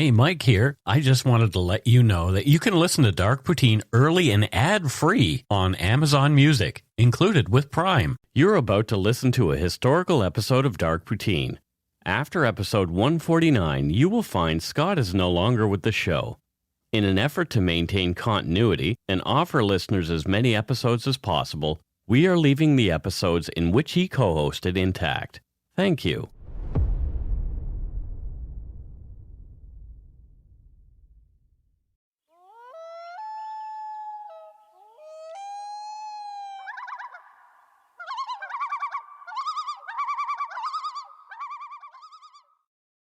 Hey, Mike here. I just wanted to let you know that you can listen to Dark Poutine early and ad-free on Amazon Music, included with Prime. You're about to listen to a historical episode of Dark Poutine. After episode 149, you will find Scott is no longer with the show. In an effort to maintain continuity and offer listeners as many episodes as possible, we are leaving the episodes in which he co-hosted intact. Thank you.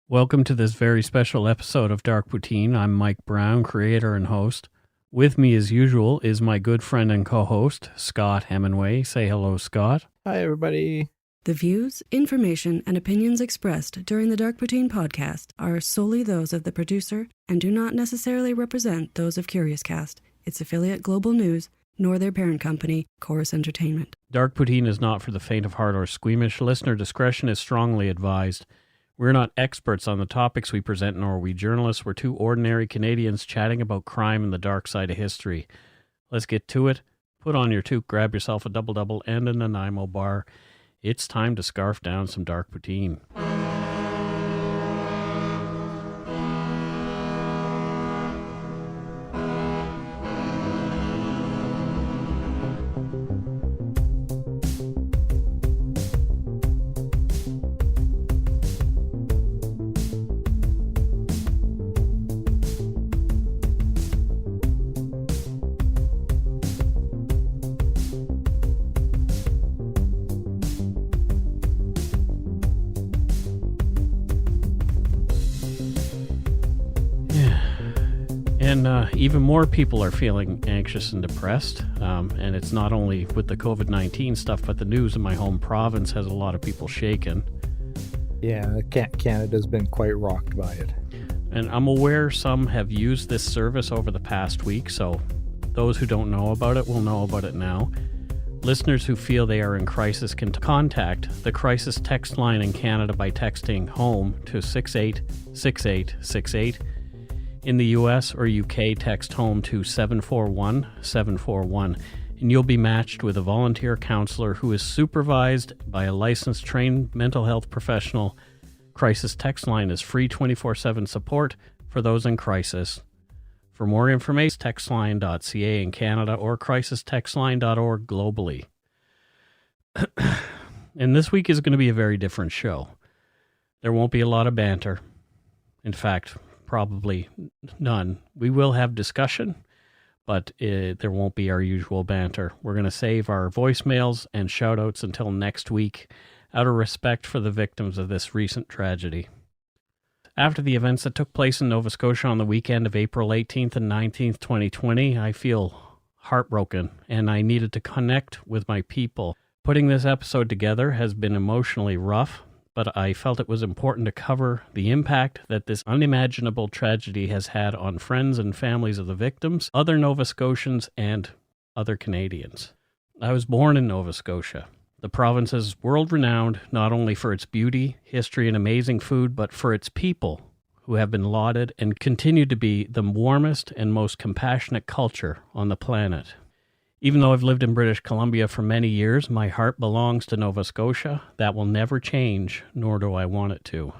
Welcome to this very special episode of Dark Poutine. I'm Mike Brown, creator and host. With me, as usual, is my good friend and co-host, Scott Hemingway. Say hello, Scott. Hi, everybody. The views, information, and opinions expressed during the Dark Poutine podcast are solely those of the producer and do not necessarily represent those of CuriousCast, its affiliate Global News, nor their parent company, Chorus Entertainment. Dark Poutine is not for the faint of heart or squeamish. Listener discretion is strongly advised. We're not experts on the topics we present, nor are we journalists. We're two ordinary Canadians chatting about crime and the dark side of history. Let's get to it. Put on your toque, grab yourself a double-double and a Nanaimo bar. It's time to scarf down some Dark Poutine. And even more people are feeling anxious and depressed. And it's not only with the COVID-19 stuff, but the news in my home province has a lot of people shaken. Yeah, Canada's been quite rocked by it. And I'm aware some have used this service over the past week, so those who don't know about it will know about it now. Listeners who feel they are in crisis can contact the crisis text line in Canada by texting HOME to 686868. In the US or UK, text HOME to 741-741, and you'll be matched with a volunteer counselor who is supervised by a licensed trained mental health professional. Crisis text line is free 24/7 support for those in crisis. For more information, textline.ca in Canada or crisistextline.org globally. And this week is going to be a very different show. There won't be a lot of banter. In fact, probably none. We will have discussion, but there won't be our usual banter. We're going to save our voicemails and shout-outs until next week out of respect for the victims of this recent tragedy. After the events that took place in Nova Scotia on the weekend of April 18th and 19th, 2020, I feel heartbroken, and I needed to connect with my people. Putting this episode together has been emotionally rough, but I felt it was important to cover the impact that this unimaginable tragedy has had on friends and families of the victims, other Nova Scotians, and other Canadians. I was born in Nova Scotia. The province is world-renowned not only for its beauty, history, and amazing food, but for its people, who have been lauded and continue to be the warmest and most compassionate culture on the planet. Even though I've lived in British Columbia for many years, my heart belongs to Nova Scotia. That will never change, nor do I want it to.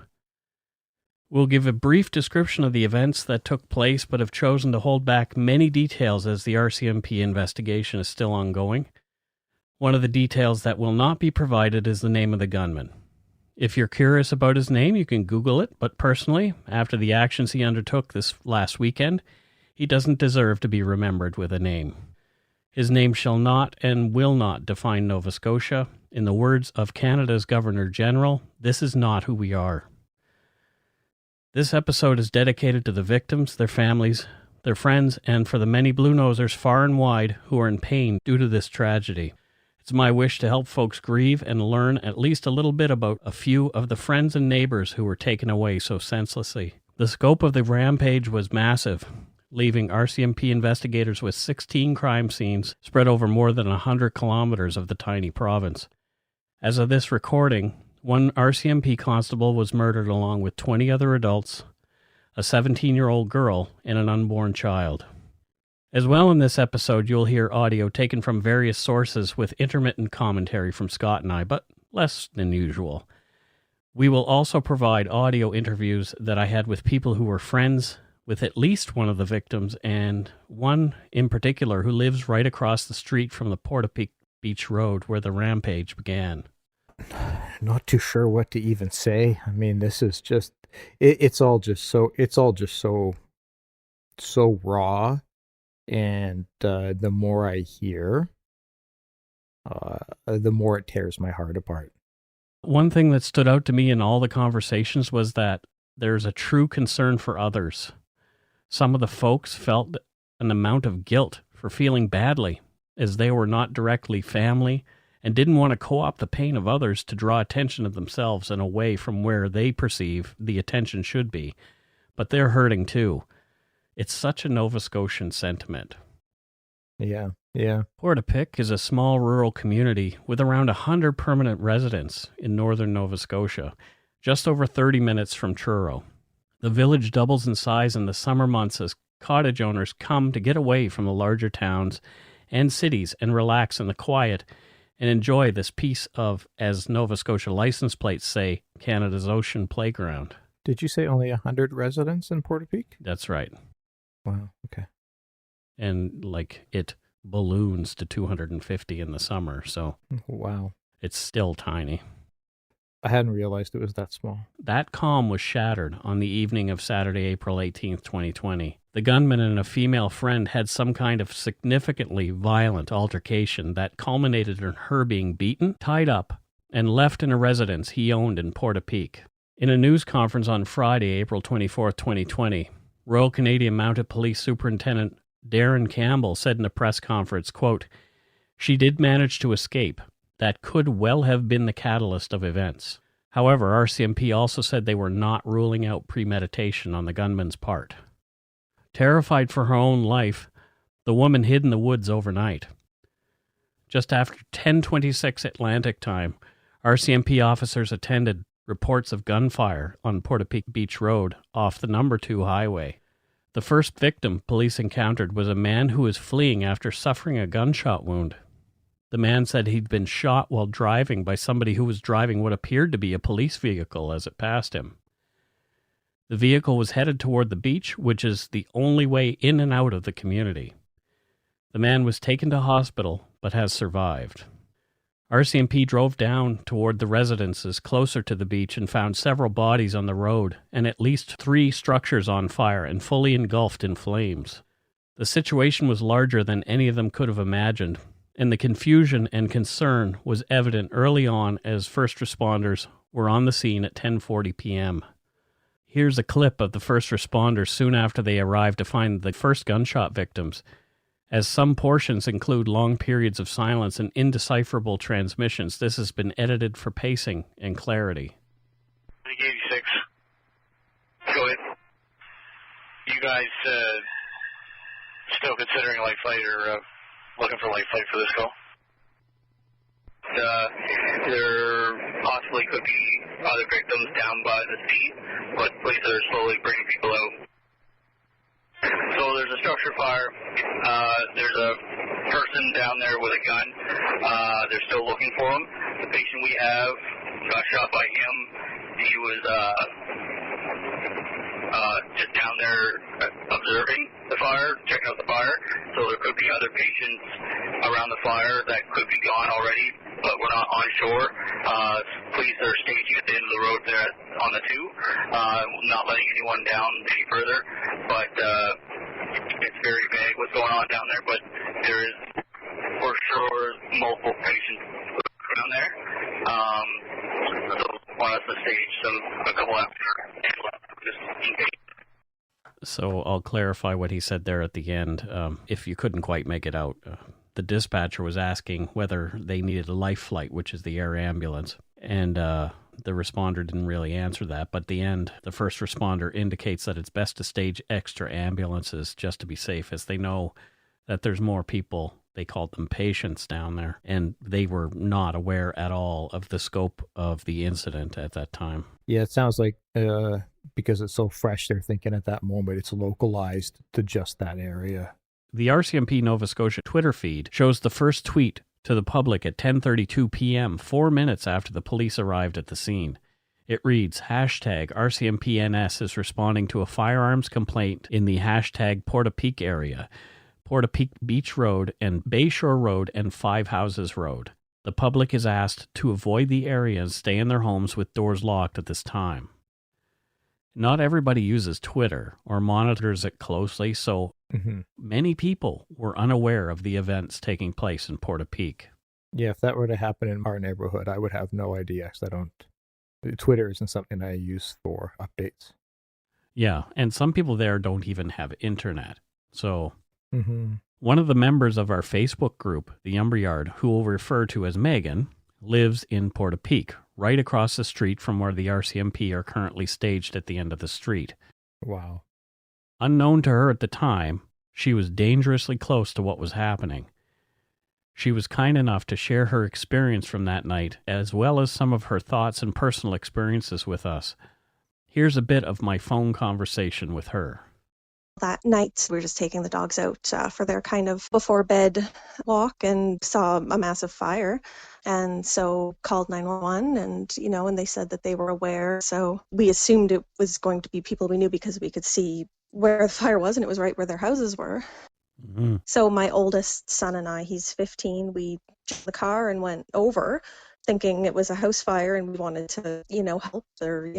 We'll give a brief description of the events that took place, but have chosen to hold back many details as the RCMP investigation is still ongoing. One of the details that will not be provided is the name of the gunman. If you're curious about his name, you can Google it, but personally, after the actions he undertook this last weekend, he doesn't deserve to be remembered with a name. His name shall not and will not define Nova Scotia. In the words of Canada's Governor-General, this is not who we are. This episode is dedicated to the victims, their families, their friends, and for the many Bluenosers far and wide who are in pain due to this tragedy. It's my wish to help folks grieve and learn at least a little bit about a few of the friends and neighbors who were taken away so senselessly. The scope of the rampage was massive, leaving RCMP investigators with 16 crime scenes spread over more than 100 kilometers of the tiny province. As of this recording, one RCMP constable was murdered along with 20 other adults. a 17-year-old girl, and an unborn child. As well, in this episode, you'll hear audio taken from various sources with intermittent commentary from Scott and I, but less than usual. We will also provide audio interviews that I had with people who were friends with at least one of the victims, and one in particular who lives right across the street from the Portapique Beach Road where the rampage began. Not too sure what to even say. I mean, this is just, it's all just so raw. And the more I hear, the more it tears my heart apart. One thing that stood out to me in all the conversations was that there's a true concern for others. Some of the folks felt an amount of guilt for feeling badly, as they were not directly family and didn't want to co-opt the pain of others to draw attention to themselves and away from where they perceive the attention should be. But they're hurting too. It's such a Nova Scotian sentiment. Yeah. Portapique is a small rural community with around 100 permanent residents in northern Nova Scotia, just over 30 minutes from Truro. The village doubles in size in the summer months as cottage owners come to get away from the larger towns and cities and relax in the quiet and enjoy this piece of, as Nova Scotia license plates say, Canada's ocean playground. Did you say only 100 residents in Portapique? That's right. Wow, okay. And it balloons to 250 in the summer, so wow, it's still tiny. I hadn't realized it was that small. That calm was shattered on the evening of Saturday, April 18th, 2020. The gunman and a female friend had some kind of significantly violent altercation that culminated in her being beaten, tied up, and left in a residence he owned in Portapique. In a news conference on Friday, April 24th, 2020, Royal Canadian Mounted Police Superintendent Darren Campbell said in a press conference, quote, "She did manage to escape. That could well have been the catalyst of events." However, RCMP also said they were not ruling out premeditation on the gunman's part. Terrified for her own life, the woman hid in the woods overnight. Just after 10:26 Atlantic time, RCMP officers attended reports of gunfire on Portapique Beach Road off the number 2 highway. The first victim police encountered was a man who was fleeing after suffering a gunshot wound. The man said he'd been shot while driving by somebody who was driving what appeared to be a police vehicle as it passed him. The vehicle was headed toward the beach, which is the only way in and out of the community. The man was taken to hospital, but has survived. RCMP drove down toward the residences closer to the beach and found several bodies on the road and at least 3 structures on fire and fully engulfed in flames. The situation was larger than any of them could have imagined, and the confusion and concern was evident early on as first responders were on the scene at 10:40 p.m. Here's a clip of the first responders soon after they arrived to find the first gunshot victims, as some portions include long periods of silence and indecipherable transmissions. This has been edited for pacing and clarity. 86. Go ahead. You guys still considering life flight or looking for life flight for this call? There possibly could be other victims down by the sea, but police are slowly bringing people out. So there's a structure fire. There's a person down there with a gun. They're still looking for him. The patient we have got shot by him. He was just down there observing the fire, checking out the fire. So there could be other patients around the fire that could be gone already, but we're not on shore. Police are staging at the end of the road there on the 2, not letting anyone down any further. But it's very vague what's going on down there, but there is for sure multiple patients down there. So want us to stage a couple after just in case. So I'll clarify what he said there at the end. If you couldn't quite make it out, the dispatcher was asking whether they needed a life flight, which is the air ambulance. And the responder didn't really answer that. But at the end, the first responder indicates that it's best to stage extra ambulances just to be safe, as they know that there's more people. They called them patients down there. And they were not aware at all of the scope of the incident at that time. Yeah, it sounds like because it's so fresh, they're thinking at that moment it's localized to just that area. The RCMP Nova Scotia Twitter feed shows the first tweet to the public at 10:32 p.m., 4 minutes after the police arrived at the scene. It reads, #RCMPNS is responding to a firearms complaint in the #Portapeak area, Portapeak Beach Road and Bayshore Road and Five Houses Road. The public is asked to avoid the area and stay in their homes with doors locked at this time. Not everybody uses Twitter or monitors it closely, so many people were unaware of the events taking place in Portapeak. Yeah, if that were to happen in our neighborhood, I would have no idea, because Twitter isn't something I use for updates. Yeah, and some people there don't even have internet. So one of the members of our Facebook group, the Umberyard, who we'll refer to as Megan, lives in Portapeak, right across the street from where the RCMP are currently staged at the end of the street. Wow. Unknown to her at the time, she was dangerously close to what was happening. She was kind enough to share her experience from that night, as well as some of her thoughts and personal experiences with us. Here's a bit of my phone conversation with her. That night, we were just taking the dogs out for their kind of before bed walk and saw a massive fire. And so called 911 and they said that they were aware. So we assumed it was going to be people we knew because we could see where the fire was and it was right where their houses were. Mm-hmm. So my oldest son and I, he's 15, we jumped in the car and went over thinking it was a house fire and we wanted to, help or,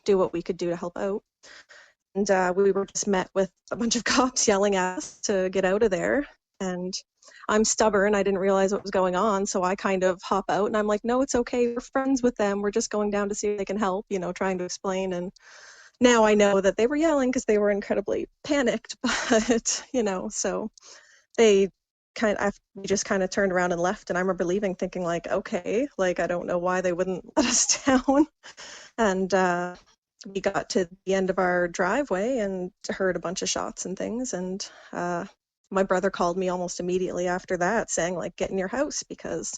do what we could do to help out. And we were just met with a bunch of cops yelling at us to get out of there. And I'm stubborn. I didn't realize what was going on. So I kind of hop out and I'm like, no, it's okay. We're friends with them. We're just going down to see if they can help, trying to explain. And now I know that they were yelling because they were incredibly panicked. But, so we just kind of turned around and left. And I remember leaving thinking like, okay, like, I don't know why they wouldn't let us down. And, we got to the end of our driveway and heard a bunch of shots and things. And my brother called me almost immediately after that saying, like, get in your house, because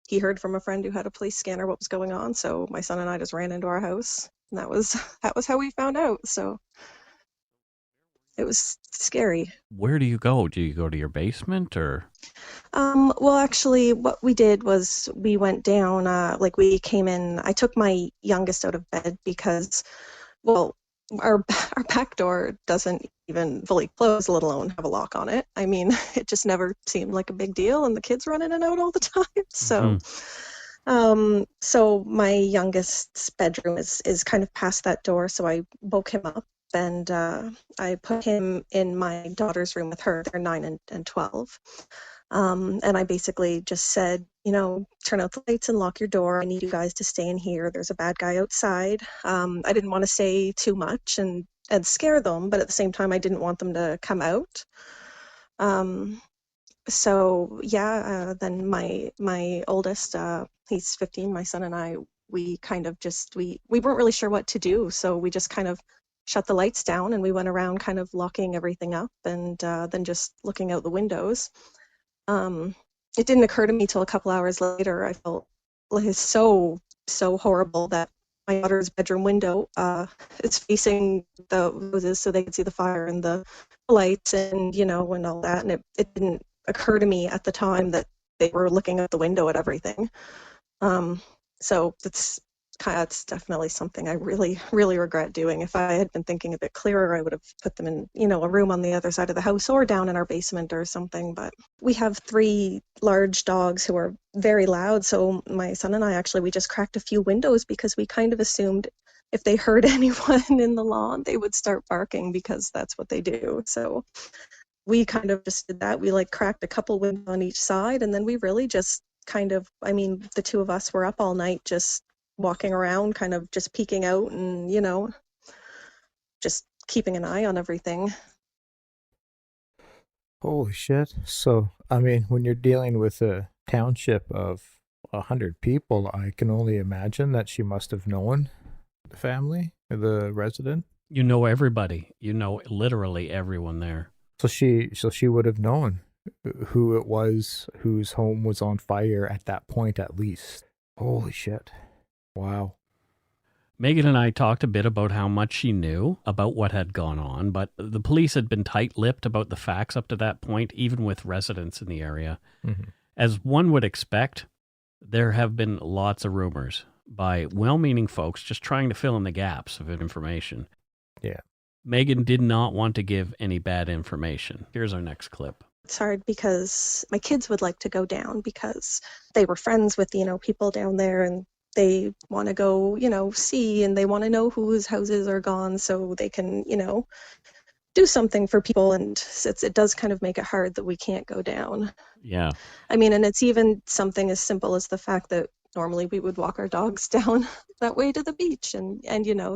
he heard from a friend who had a police scanner what was going on. So my son and I just ran into our house. And that was how we found out. So it was scary. Where do you go? Do you go to your basement or? Well, actually, what we did was we went down, we came in. I took my youngest out of bed because, well, our back door doesn't even fully close, let alone have a lock on it. I mean, it just never seemed like a big deal, and the kids run in and out all the time. So, so my youngest's bedroom is kind of past that door. So I woke him up and I put him in my daughter's room with her. They're 9 and 12. And I basically just said, turn out the lights and lock your door. I need you guys to stay in here. There's a bad guy outside. I didn't want to say too much and scare them, but at the same time, I didn't want them to come out. Then my oldest, he's 15, my son and I, we kind of just, we weren't really sure what to do. So we just kind of shut the lights down and we went around kind of locking everything up and then just looking out the windows. It didn't occur to me till a couple hours later. I felt like it's so horrible that my daughter's bedroom window is facing the roses so they could see the fire and the lights and and all that. And it didn't occur to me at the time that they were looking out the window at everything. So it's definitely something I really, really regret doing. If I had been thinking a bit clearer, I would have put them in, a room on the other side of the house or down in our basement or something. But we have 3 large dogs who are very loud. So my son and I we just cracked a few windows because we kind of assumed if they heard anyone in the lawn, they would start barking because that's what they do. So we kind of just did that. We cracked a couple windows on each side. And then we really just the 2 of us were up all night just walking around, kind of just peeking out and, just keeping an eye on everything. Holy shit. So, when you're dealing with a township of 100 people, I can only imagine that she must have known the family, the resident. You know everybody. You know literally everyone there. So she would have known who it was whose home was on fire at that point, at least. Holy shit. Wow. Megan and I talked a bit about how much she knew about what had gone on, but the police had been tight-lipped about the facts up to that point, even with residents in the area. Mm-hmm. As one would expect, there have been lots of rumors by well-meaning folks just trying to fill in the gaps of information. Yeah. Megan did not want to give any bad information. Here's our next clip. It's hard because my kids would like to go down because they were friends with, people down there, and they want to go, see, and they want to know whose houses are gone so they can, do something for people. And it does kind of make it hard that we can't go down. Yeah. I mean, and it's even something as simple as the fact that normally we would walk our dogs down that way to the beach. And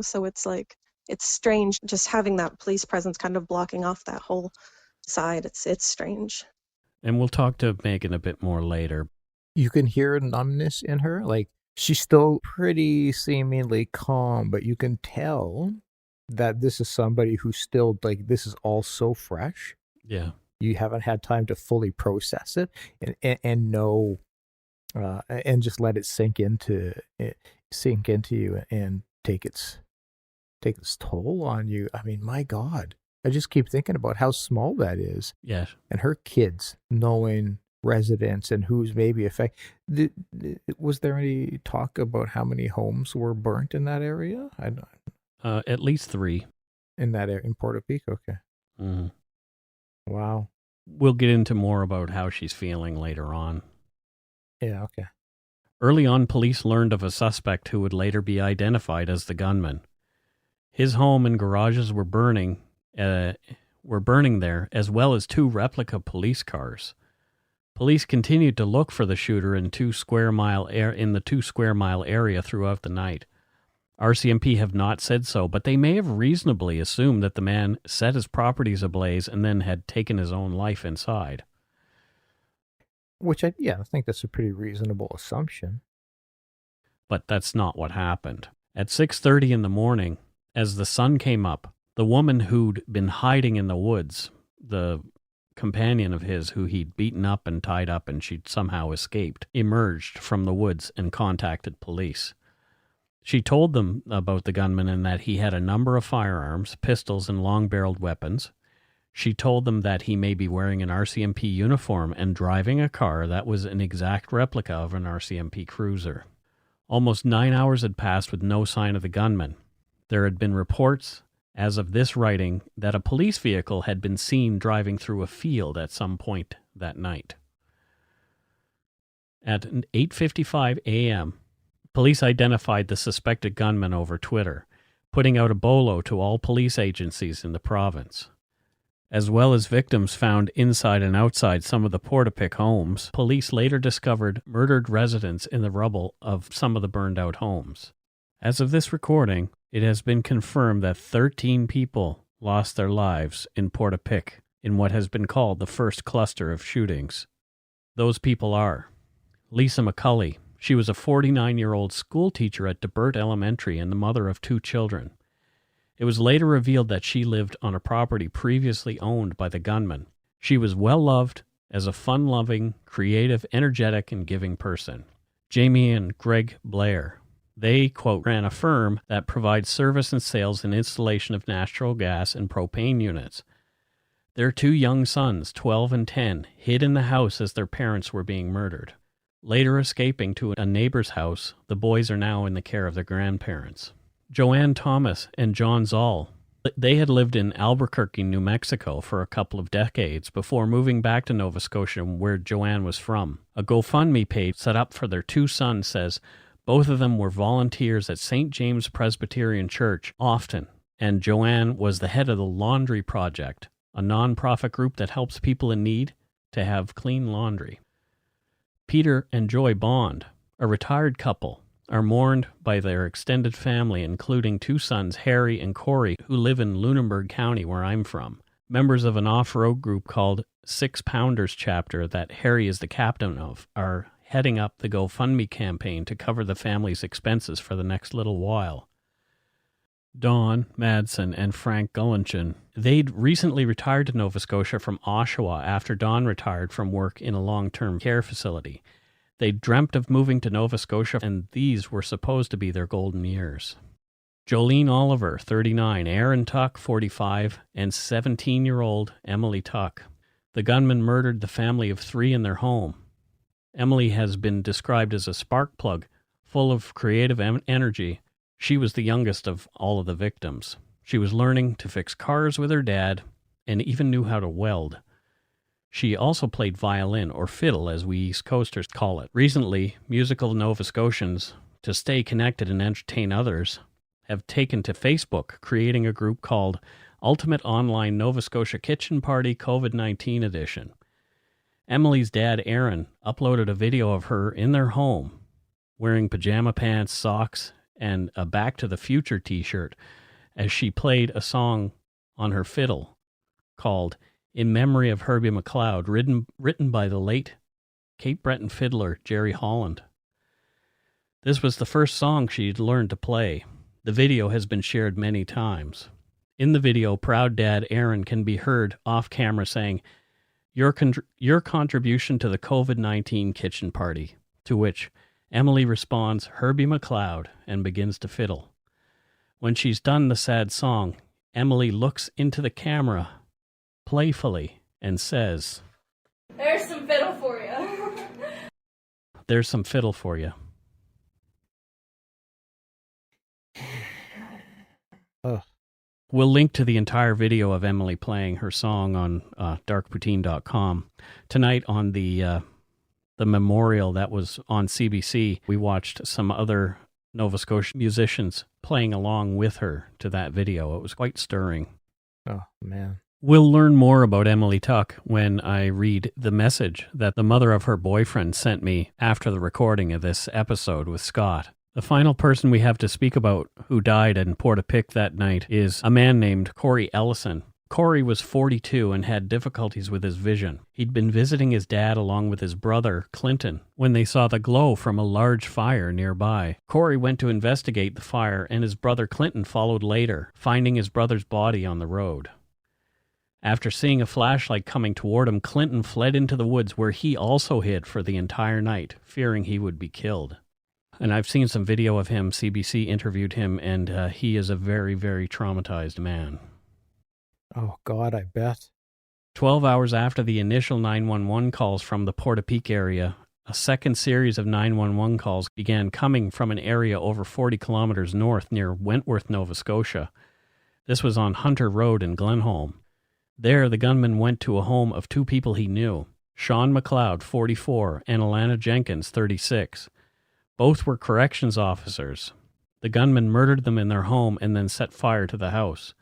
so it's like, it's strange just having that police presence kind of blocking off that whole side. It's strange. And we'll talk to Megan a bit more later. You can hear numbness in her. Like, she's still pretty seemingly calm, but you can tell that this is somebody who's still, like, this is all so fresh. Yeah. You haven't had time to fully process it and know, and just let it sink into you and take its toll on you. I mean, my God, I just keep thinking about how small that is. Yes. And her kids knowing residents and who's maybe affected. Was there any talk about how many homes were burnt in that area? At least 3. In that area, in Portapique? Okay. Mm-hmm. Wow. We'll get into more about how she's feeling later on. Yeah, okay. Early on, police learned of a suspect who would later be identified as the gunman. His home and garages were burning there, as well as 2 replica police cars. Police continued to look for the shooter in the 2 square mile area throughout the night. RCMP have not said so, but they may have reasonably assumed that the man set his properties ablaze and then had taken his own life inside. Which I think that's a pretty reasonable assumption. But that's not what happened. At 6:30 in the morning, as the sun came up, the woman who'd been hiding in the woods, the companion of his who he'd beaten up and tied up and she'd somehow escaped, emerged from the woods and contacted police. She told them about the gunman and that he had a number of firearms, pistols, and long-barreled weapons. She told them that he may be wearing an RCMP uniform and driving a car that was an exact replica of an RCMP cruiser. Almost 9 hours had passed with no sign of the gunman. There had been reports, as of this writing, that a police vehicle had been seen driving through a field at some point that night. At 8:55 a.m., police identified the suspected gunman over Twitter, putting out a bolo to all police agencies in the province. As well as victims found inside and outside some of the Portapique homes, police later discovered murdered residents in the rubble of some of the burned-out homes. As of this recording, it has been confirmed that 13 people lost their lives in Portapique in what has been called the first cluster of shootings. Those people are Lisa McCully. She was a 49-year-old school teacher at DeBert Elementary and the mother of 2 children. It was later revealed that she lived on a property previously owned by the gunman. She was well-loved as a fun-loving, creative, energetic, and giving person. Jamie and Greg Blair. They, quote, ran a firm that provides service and sales and installation of natural gas and propane units. Their 2 young sons, 12 and 10, hid in the house as their parents were being murdered. Later escaping to a neighbor's house, the boys are now in the care of their grandparents. Joanne Thomas and John Zahl. They had lived in Albuquerque, New Mexico for a couple of decades before moving back to Nova Scotia, where Joanne was from. A GoFundMe page set up for their 2 sons says both of them were volunteers at St. James Presbyterian Church often, and Joanne was the head of the Laundry Project, a non-profit group that helps people in need to have clean laundry. Peter and Joy Bond, a retired couple, are mourned by their extended family, including 2 sons, Harry and Corrie, who live in Lunenburg County, where I'm from. Members of an off-road group called 6 Pounders chapter that Harry is the captain of are heading up the GoFundMe campaign to cover the family's expenses for the next little while. Dawn, Madsen, and Frank Gulenchyn. They'd recently retired to Nova Scotia from Oshawa after Dawn retired from work in a long-term care facility. They dreamt of moving to Nova Scotia, and these were supposed to be their golden years. Jolene Oliver, 39, Aaron Tuck, 45, and 17-year-old Emily Tuck. The gunman murdered the family of 3 in their home. Emily has been described as a spark plug, full of creative energy. She was the youngest of all of the victims. She was learning to fix cars with her dad and even knew how to weld. She also played violin, or fiddle as we East Coasters call it. Recently, musical Nova Scotians, to stay connected and entertain others, have taken to Facebook, creating a group called Ultimate Online Nova Scotia Kitchen Party COVID-19 Edition. Emily's dad, Aaron, uploaded a video of her in their home, wearing pajama pants, socks, and a Back to the Future t-shirt, as she played a song on her fiddle called In Memory of Herbie McLeod, written by the late Cape Breton fiddler Jerry Holland. This was the first song she'd learned to play. The video has been shared many times. In the video, proud dad Aaron can be heard off camera saying, your contribution to the COVID-19 kitchen party, to which Emily responds, Herbie McLeod, and begins to fiddle. When she's done the sad song, Emily looks into the camera playfully and says, There's some fiddle for you. There's some fiddle for you. We'll link to the entire video of Emily playing her song on darkpoutine.com. Tonight on the memorial that was on CBC, we watched some other Nova Scotia musicians playing along with her to that video. It was quite stirring. Oh, man. We'll learn more about Emily Tuck when I read the message that the mother of her boyfriend sent me after the recording of this episode with Scott. The final person we have to speak about who died in Port-a-Pic that night is a man named Corrie Ellison. Corrie was 42 and had difficulties with his vision. He'd been visiting his dad along with his brother, Clinton, when they saw the glow from a large fire nearby. Corrie went to investigate the fire, and his brother Clinton followed later, finding his brother's body on the road. After seeing a flashlight coming toward him, Clinton fled into the woods where he also hid for the entire night, fearing he would be killed. And I've seen some video of him. CBC interviewed him, and he is a very, very traumatized man. Oh, God, I bet. 12 hours after the initial 911 calls from the Port-a-Pic area, a second series of 911 calls began coming from an area over 40 kilometers north near Wentworth, Nova Scotia. This was on Hunter Road in Glenholm. There, the gunman went to a home of 2 people he knew, Sean McLeod, 44, and Alanna Jenkins, 36. Both were corrections officers. The gunman murdered them in their home and then set fire to the house.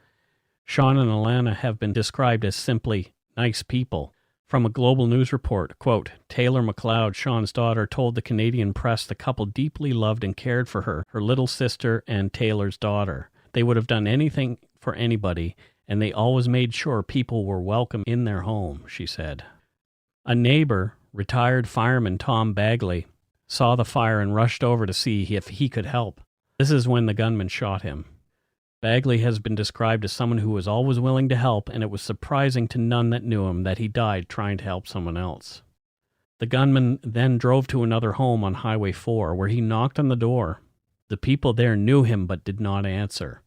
Sean and Alanna have been described as simply nice people. From a Global News report, quote, Taylor McLeod, Sean's daughter, told the Canadian press the couple deeply loved and cared for her little sister, and Taylor's daughter. They would have done anything for anybody, and they always made sure people were welcome in their home, she said. A neighbor, retired fireman Tom Bagley, saw the fire and rushed over to see if he could help. This is when the gunman shot him. Bagley has been described as someone who was always willing to help, and it was surprising to none that knew him that he died trying to help someone else. The gunman then drove to another home on Highway 4, where he knocked on the door. The people there knew him but did not answer.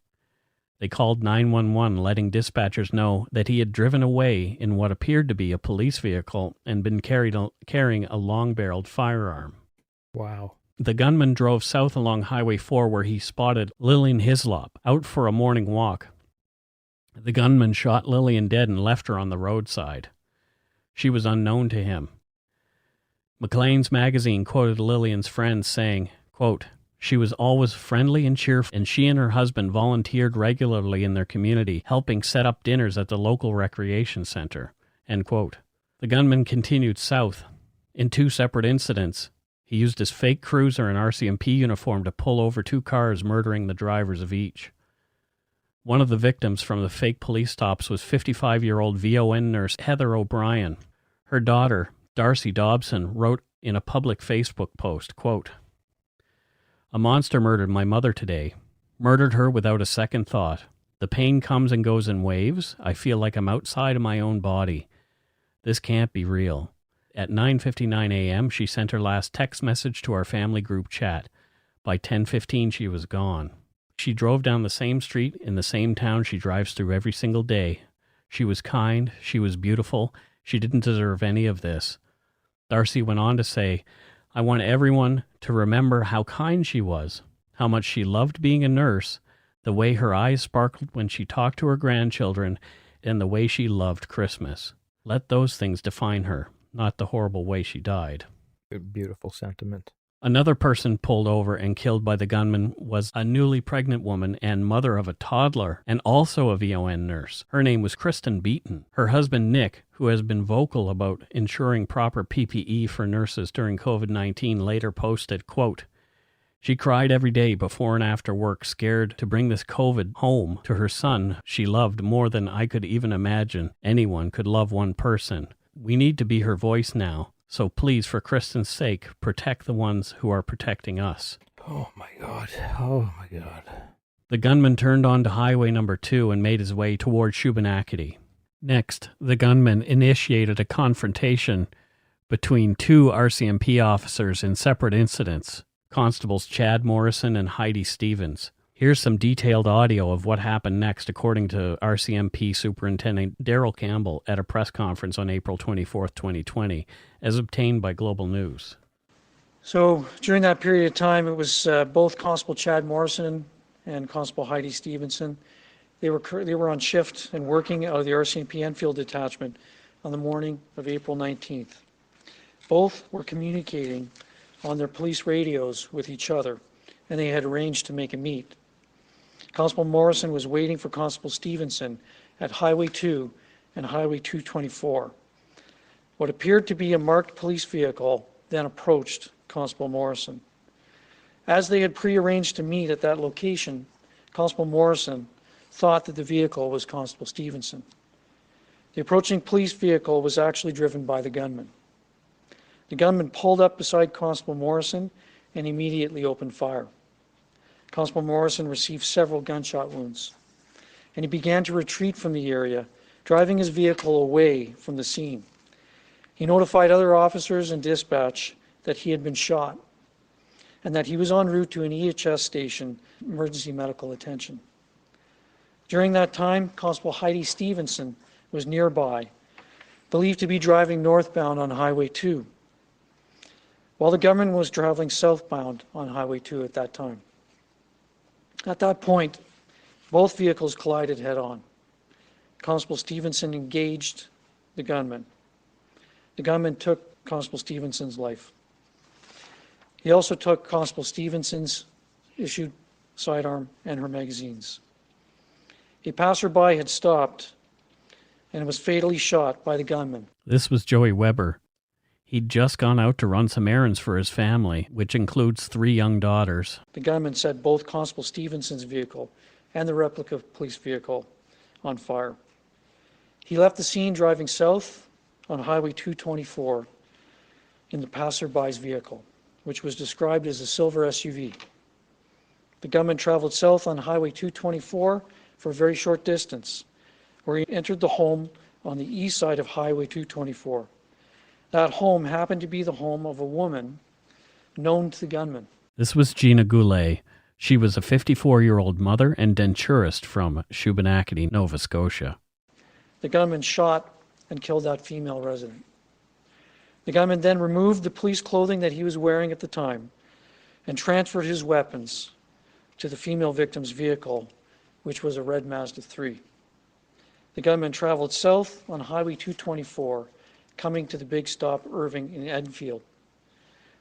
They called 911, letting dispatchers know that he had driven away in what appeared to be a police vehicle and been carrying a long-barreled firearm. Wow. The gunman drove south along Highway 4 where he spotted Lillian Hyslop out for a morning walk. The gunman shot Lillian dead and left her on the roadside. She was unknown to him. Maclean's magazine quoted Lillian's friends saying, quote, she was always friendly and cheerful, and she and her husband volunteered regularly in their community, helping set up dinners at the local recreation center, end quote. The gunman continued south. In 2 separate incidents, he used his fake cruiser and RCMP uniform to pull over 2 cars, murdering the drivers of each. One of the victims from the fake police stops was 55-year-old VON nurse Heather O'Brien. Her daughter, Darcy Dobson, wrote in a public Facebook post, quote, a monster murdered my mother today. Murdered her without a second thought. The pain comes and goes in waves. I feel like I'm outside of my own body. This can't be real. At 9:59 a.m., she sent her last text message to our family group chat. By 10:15, she was gone. She drove down the same street in the same town she drives through every single day. She was kind. She was beautiful. She didn't deserve any of this. Darcy went on to say, I want everyone to remember how kind she was, how much she loved being a nurse, the way her eyes sparkled when she talked to her grandchildren, and the way she loved Christmas. Let those things define her, not the horrible way she died. Good, beautiful sentiment. Another person pulled over and killed by the gunman was a newly pregnant woman and mother of a toddler, and also a VON nurse. Her name was Kristen Beaton. Her husband, Nick, who has been vocal about ensuring proper PPE for nurses during COVID-19, later posted, quote, she cried every day before and after work, scared to bring this COVID home to her son she loved more than I could even imagine anyone could love one person. We need to be her voice now. So please, for Kristen's sake, protect the ones who are protecting us. Oh my God. Oh my God. The gunman turned onto Highway number 2 and made his way toward Shubenacadie. Next, the gunman initiated a confrontation between two RCMP officers in separate incidents, Constables Chad Morrison and Heidi Stevens. Here's some detailed audio of what happened next, according to RCMP Superintendent Daryl Campbell at a press conference on April 24, 2020, as obtained by Global News. So during that period of time, it was both Constable Chad Morrison and Constable Heidi Stevenson. They were on shift and working out of the RCMP Enfield detachment on the morning of April 19th. Both were communicating on their police radios with each other, and they had arranged to make a meet. Constable Morrison was waiting for Constable Stevenson at Highway 2 and Highway 224. What appeared to be a marked police vehicle then approached Constable Morrison. As they had prearranged to meet at that location, Constable Morrison thought that the vehicle was Constable Stevenson. The approaching police vehicle was actually driven by the gunman. The gunman pulled up beside Constable Morrison and immediately opened fire. Constable Morrison received several gunshot wounds, and he began to retreat from the area, driving his vehicle away from the scene. He notified other officers and dispatch that he had been shot and that he was en route to an EHS station, emergency medical attention. During that time, Constable Heidi Stevenson was nearby, believed to be driving northbound on Highway 2, while the gunman was traveling southbound on Highway 2 at that time. At that point, both vehicles collided head-on. Constable Stevenson engaged the gunman. The gunman took Constable Stevenson's life. He also took Constable Stevenson's issued sidearm and her magazines. A passerby had stopped and was fatally shot by the gunman. This was Joey Weber. He'd just gone out to run some errands for his family, which includes 3 young daughters. The gunman set both Constable Stevenson's vehicle and the replica police vehicle on fire. He left the scene driving south on Highway 224 in the passerby's vehicle, which was described as a silver SUV. The gunman traveled south on Highway 224 for a very short distance, where he entered the home on the east side of Highway 224. That home happened to be the home of a woman known to the gunman. This was Gina Goulet. She was a 54-year-old mother and denturist from Shubenacadie, Nova Scotia. The gunman shot and killed that female resident. The gunman then removed the police clothing that he was wearing at the time and transferred his weapons to the female victim's vehicle, which was a red Mazda 3. The gunman traveled south on Highway 224, coming to the big stop Irving in Enfield.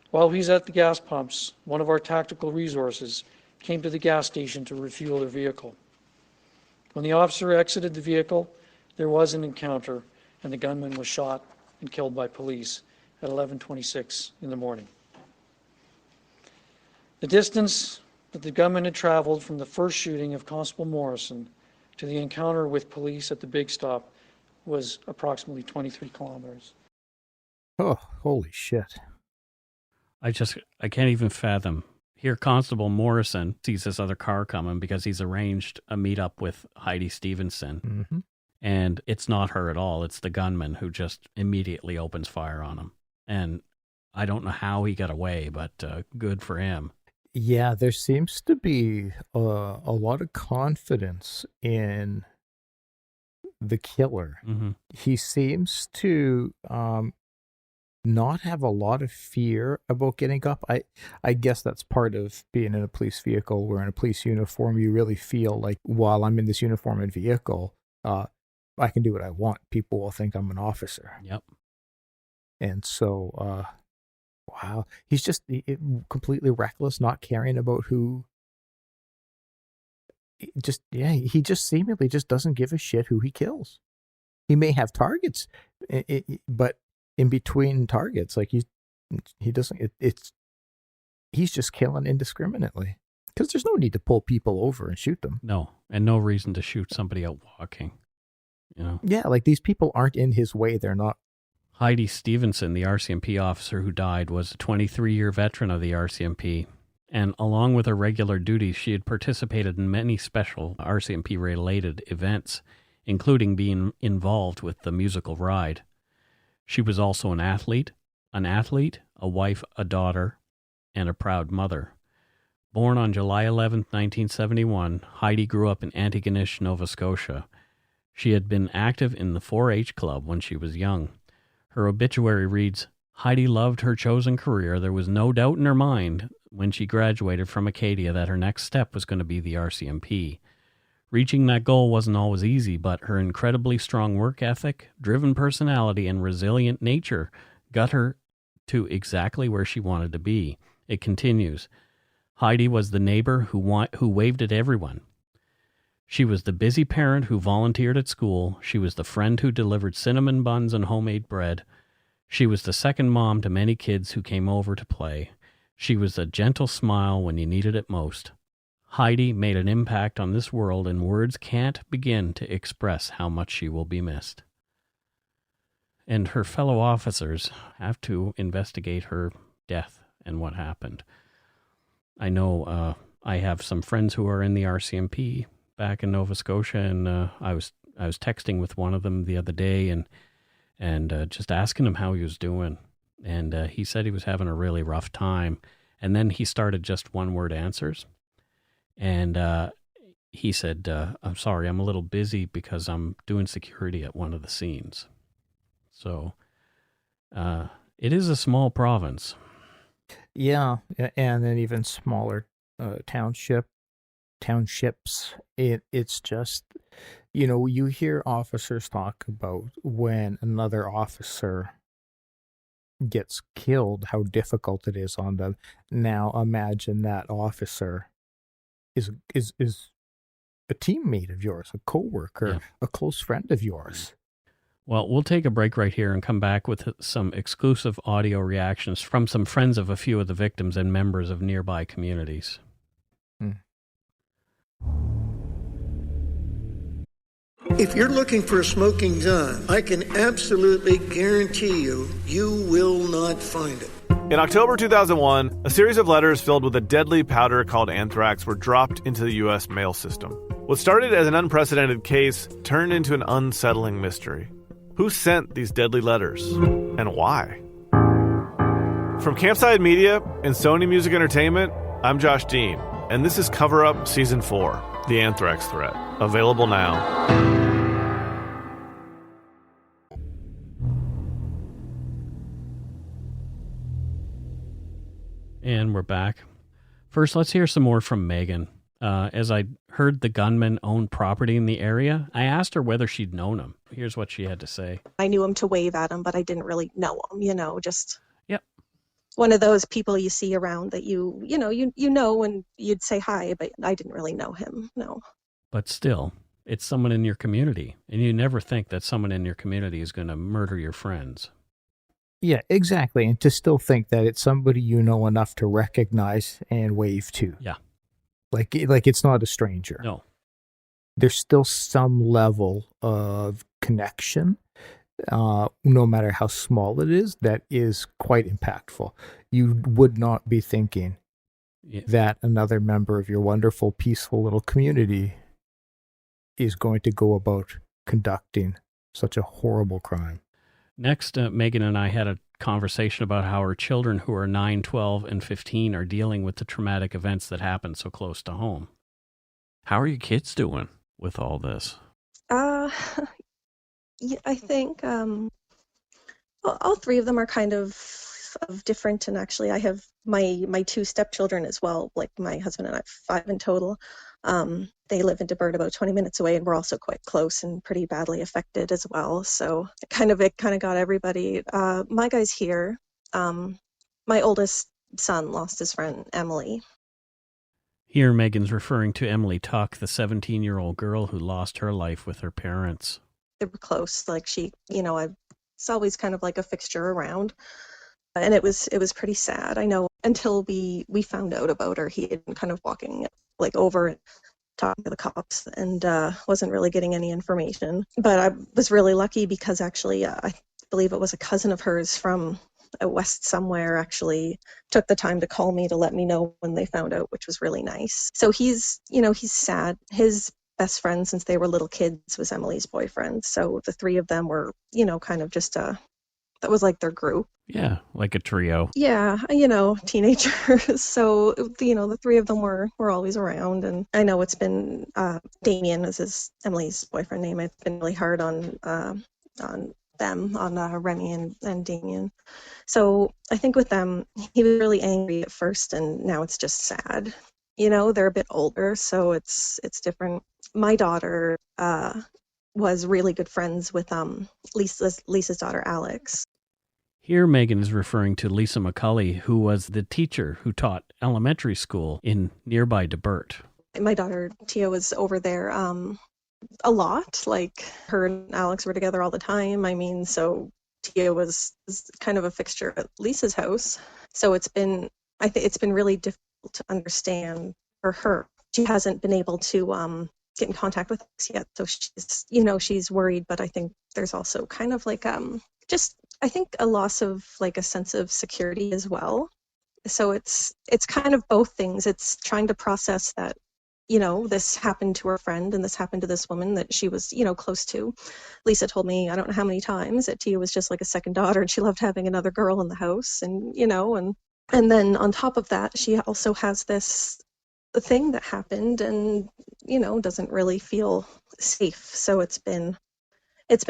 While he's at the gas pumps, one of our tactical resources came to the gas station to refuel their vehicle. When the officer exited the vehicle, there was an encounter, and the gunman was shot and killed by police at 11:26 in the morning. The distance that the gunman had traveled from the first shooting of Constable Morrison to the encounter with police at the big stop was approximately 23 kilometers. Oh, holy shit. I can't even fathom. Here, Constable Morrison sees this other car coming because he's arranged a meetup with Heidi Stevenson. Mm-hmm. And it's not her at all. It's the gunman who just immediately opens fire on him. And I don't know how he got away, but good for him. Yeah, there seems to be a lot of confidence in the killer. Mm-hmm. He seems to not have a lot of fear about getting up. I guess that's part of being in a police vehicle. We're in a police uniform. You really feel like while I'm in this uniform and vehicle, I can do what I want. People will think I'm an officer. Yep. And so, wow, he's just completely reckless, not caring about who. He just seemingly just doesn't give a shit who he kills. He may have targets, but in between targets, like he doesn't. He's just killing indiscriminately because there's no need to pull people over and shoot them. No, and no reason to shoot somebody out walking. You know. Yeah, like these people aren't in his way. They're not. Heidi Stevenson, the RCMP officer who died, was a 23-year veteran of the RCMP. And along with her regular duties, she had participated in many special RCMP-related events, including being involved with the musical Ride. She was also an athlete, a wife, a daughter, and a proud mother. Born on July 11, 1971, Heidi grew up in Antigonish, Nova Scotia. She had been active in the 4-H club when she was young. Her obituary reads, Heidi loved her chosen career. There was no doubt in her mind when she graduated from Acadia that her next step was going to be the RCMP. Reaching that goal wasn't always easy, but her incredibly strong work ethic, driven personality, and resilient nature got her to exactly where she wanted to be. It continues, Heidi was the neighbor who waved at everyone. She was the busy parent who volunteered at school. She was the friend who delivered cinnamon buns and homemade bread. She was the second mom to many kids who came over to play. She was a gentle smile when you needed it most. Heidi made an impact on this world, and words can't begin to express how much she will be missed. And her fellow officers have to investigate her death and what happened. I know I have some friends who are in the RCMP back in Nova Scotia, and I was texting with one of them the other day and just asking him how he was doing. And he said he was having a really rough time. And then he started just one-word answers. And he said, I'm sorry, I'm a little busy because I'm doing security at one of the scenes. So it is a small province. Yeah, and then even smaller townships. It's just, you hear officers talk about when another officer gets killed, how difficult it is on them. Now imagine that officer is a teammate of yours, a coworker, a close friend of yours. Well, we'll take a break right here and come back with some exclusive audio reactions from some friends of a few of the victims and members of nearby communities. If you're looking for a smoking gun, I can absolutely guarantee you will not find it. In October 2001, a series of letters filled with a deadly powder called anthrax were dropped into the U.S. mail system. What started as an unprecedented case turned into an unsettling mystery. Who sent these deadly letters, and why? From Campside Media and Sony Music Entertainment, I'm Josh Dean, and this is Cover Up Season 4, The Anthrax Threat, available now. And we're back. First, let's hear some more from Megan. As I heard the gunman owned property in the area, I asked her whether she'd known him. Here's what she had to say. I knew him to wave at him, but I didn't really know him, just Yep. One of those people you see around that you know, and you'd say hi, but I didn't really know him, no. But still, it's someone in your community, and you never think that someone in your community is going to murder your friends. Yeah, exactly. And to still think that it's somebody you know enough to recognize and wave to. Yeah. Like it's not a stranger. No. There's still some level of connection, no matter how small it is, that is quite impactful. You would not be thinking that another member of your wonderful, peaceful little community is going to go about conducting such a horrible crime. Next, Megan and I had a conversation about how her children who are 9, 12, and 15 are dealing with the traumatic events that happen so close to home. How are your kids doing with all this? Yeah, I think all three of them are kind of different, and actually I have my two stepchildren as well. Like my husband and I have 5 in total. They live in DeBert, about 20 minutes away, and we're also quite close and pretty badly affected as well. So it kind of got everybody. My guy's here. My oldest son lost his friend Emily. Here, Megan's referring to Emily Tuck, the 17-year-old girl who lost her life with her parents. They were close. Like she, it's always kind of like a fixture around. And it was pretty sad. I know until we found out about her, he had been kind of walking like over and talking to the cops and wasn't really getting any information. But I was really lucky because actually I believe it was a cousin of hers from west somewhere actually took the time to call me to let me know when they found out, which was really nice. So he's sad. His best friend since they were little kids was Emily's boyfriend. So the three of them were, kind of just that was like their group. Yeah, like a trio. Yeah, teenagers. So, the three of them were always around. And I know it's been, Damien is Emily's boyfriend name. It's been really hard on them, on Remy and Damien. So I think with them, he was really angry at first, and now it's just sad. They're a bit older, so it's different. My daughter was really good friends with Lisa's daughter, Alex. Here, Megan is referring to Lisa McCully, who was the teacher who taught elementary school in nearby DeBert. My daughter, Tia, was over there a lot. Like, her and Alex were together all the time. I mean, so Tia was kind of a fixture at Lisa's house. So I think it's been really difficult to understand for her. She hasn't been able to get in contact with us yet. So she's worried, but I think there's also kind of like I think a loss of like a sense of security as well. So it's kind of both things. It's trying to process that, this happened to her friend and this happened to this woman that she was, close to. Lisa told me, I don't know how many times, that Tia was just like a second daughter and she loved having another girl in the house. And, and then on top of that, she also has this thing that happened and, doesn't really feel safe. So it's been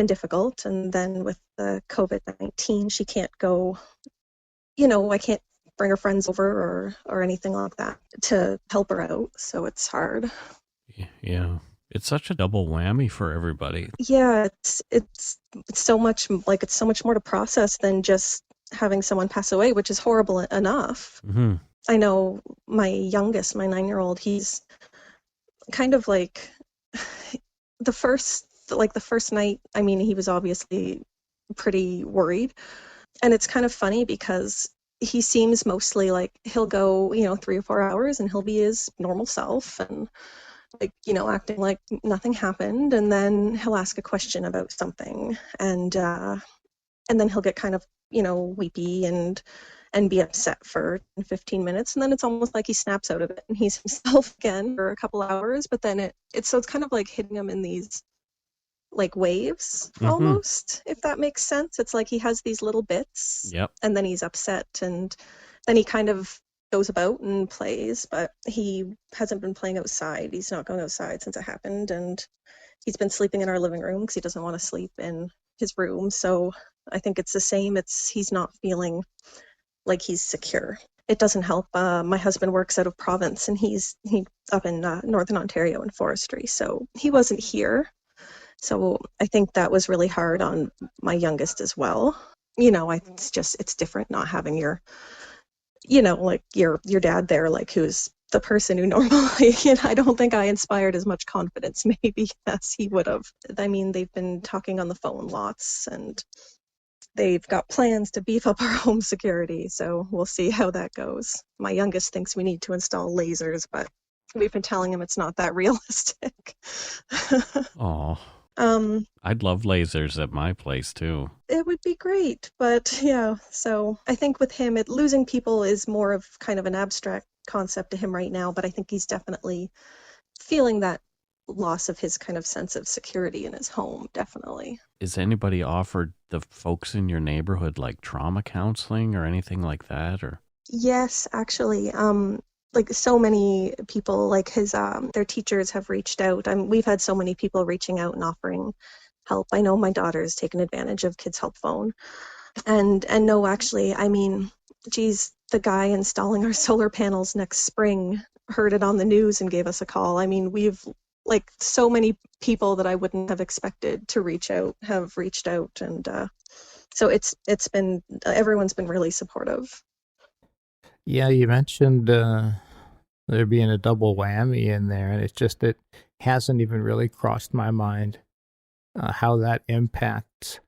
difficult. And then with the COVID-19, she can't go, I can't bring her friends over or anything like that to help her out. So it's hard. Yeah. It's such a double whammy for everybody. Yeah, it's so much more to process than just having someone pass away, which is horrible enough. Mm-hmm. I know my youngest, my 9-year-old, he's kind of like the first night, I mean, he was obviously pretty worried. And it's kind of funny because he seems mostly like he'll go, 3 or 4 hours and he'll be his normal self and like, acting like nothing happened. And then he'll ask a question about something and then he'll get kind of, weepy and be upset for 15 minutes. And then it's almost like he snaps out of it and he's himself again for a couple hours. But then it's kind of like hitting him in these like waves almost, if that makes sense. It's like he has these little bits. Yep. And then he's upset and then he kind of goes about and plays, but he hasn't been playing outside. He's not going outside since it happened, and he's been sleeping in our living room because he doesn't want to sleep in his room. So I think it's the same. He's not feeling like he's secure. It doesn't help. My husband works out of province and he's up in Northern Ontario in forestry, so he wasn't here. So I think that was really hard on my youngest as well. It's different not having your, like your dad there, like who's the person who normally, I don't think I inspired as much confidence maybe as he would have. I mean, they've been talking on the phone lots and they've got plans to beef up our home security. So we'll see how that goes. My youngest thinks we need to install lasers, but we've been telling him it's not that realistic. Oh. I'd love lasers at my place too. It would be great, but yeah. So I think with him, losing people is more of kind of an abstract concept to him right now, but I think he's definitely feeling that loss of his kind of sense of security in his home, definitely. Is anybody offered the folks in your neighborhood like trauma counseling or anything like that? Or Yes, actually. Like so many people, like their teachers have reached out. We've had so many people reaching out and offering help. I know my daughter's taken advantage of Kids Help Phone. And no, actually, I mean, geez, the guy installing our solar panels next spring heard it on the news and gave us a call. I mean, we've like so many people that I wouldn't have expected to reach out have reached out, and so it's been everyone's been really supportive. Yeah, you mentioned there being a double whammy in there, and it hasn't even really crossed my mind how that impacts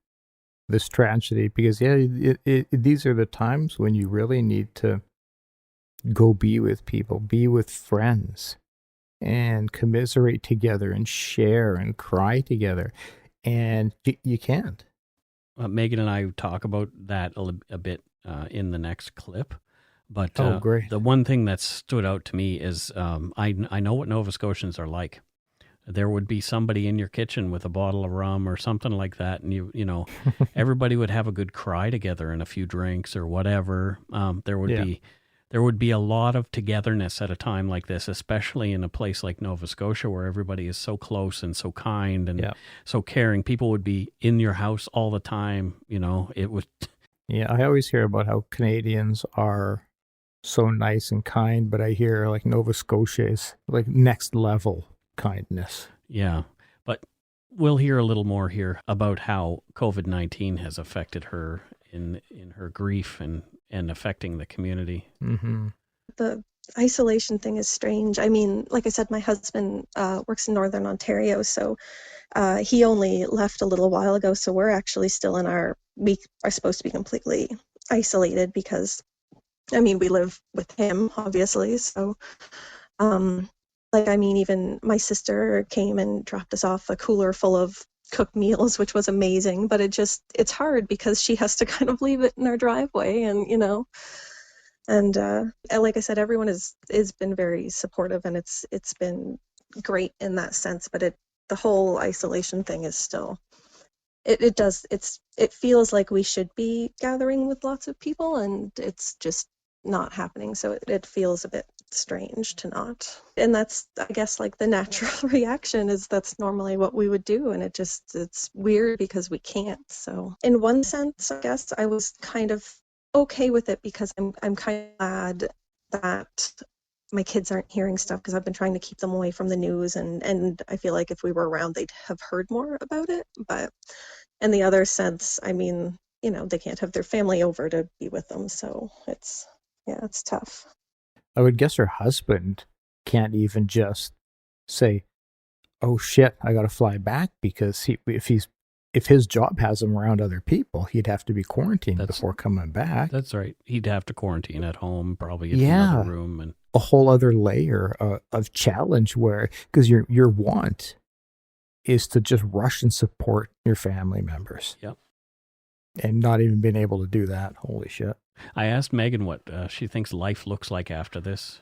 this tragedy, because these are the times when you really need to go be with people, be with friends, and commiserate together and share and cry together, and you can't. Megan and I talk about that a bit in the next clip. But great. The one thing that stood out to me is I know what Nova Scotians are like. There would be somebody in your kitchen with a bottle of rum or something like that, and you know, everybody would have a good cry together and a few drinks or whatever. There would be a lot of togetherness at a time like this, especially in a place like Nova Scotia where everybody is so close and so kind and so caring. People would be in your house all the time. You know, it would. Yeah, I always hear about how Canadians are so nice and kind, but I hear like Nova Scotia is like next level kindness. Yeah, but we'll hear a little more here about how COVID-19 has affected her in her grief and affecting the community. Mm-hmm. The isolation thing is strange. I mean, like I said, my husband works in Northern Ontario, so he only left a little while ago, so we're actually still we are supposed to be completely isolated because, I mean, we live with him, obviously, so even my sister came and dropped us off a cooler full of cooked meals, which was amazing, but it's hard because she has to kind of leave it in our driveway, and you know, and like I said, everyone has been very supportive, and it's been great in that sense, but the whole isolation thing is still, it feels like we should be gathering with lots of people, and it's just not happening, so it feels a bit strange to not. And that's, I guess, like the natural reaction is that's normally what we would do, and it's weird because we can't. So in one sense, I guess I was kind of okay with it because I'm kind of glad that my kids aren't hearing stuff, because I've been trying to keep them away from the news, and I feel like if we were around they'd have heard more about it. But in the other sense, I mean, you know, they can't have their family over to be with them, so it's tough. I would guess her husband can't even just say, "Oh shit, I got to fly back," because if his job has him around other people, he'd have to be quarantined before coming back. That's right. He'd have to quarantine at home, probably in another room, and a whole other layer of challenge where, because your want is to just rush and support your family members. Yep. And not even being able to do that. Holy shit. I asked Megan what she thinks life looks like after this.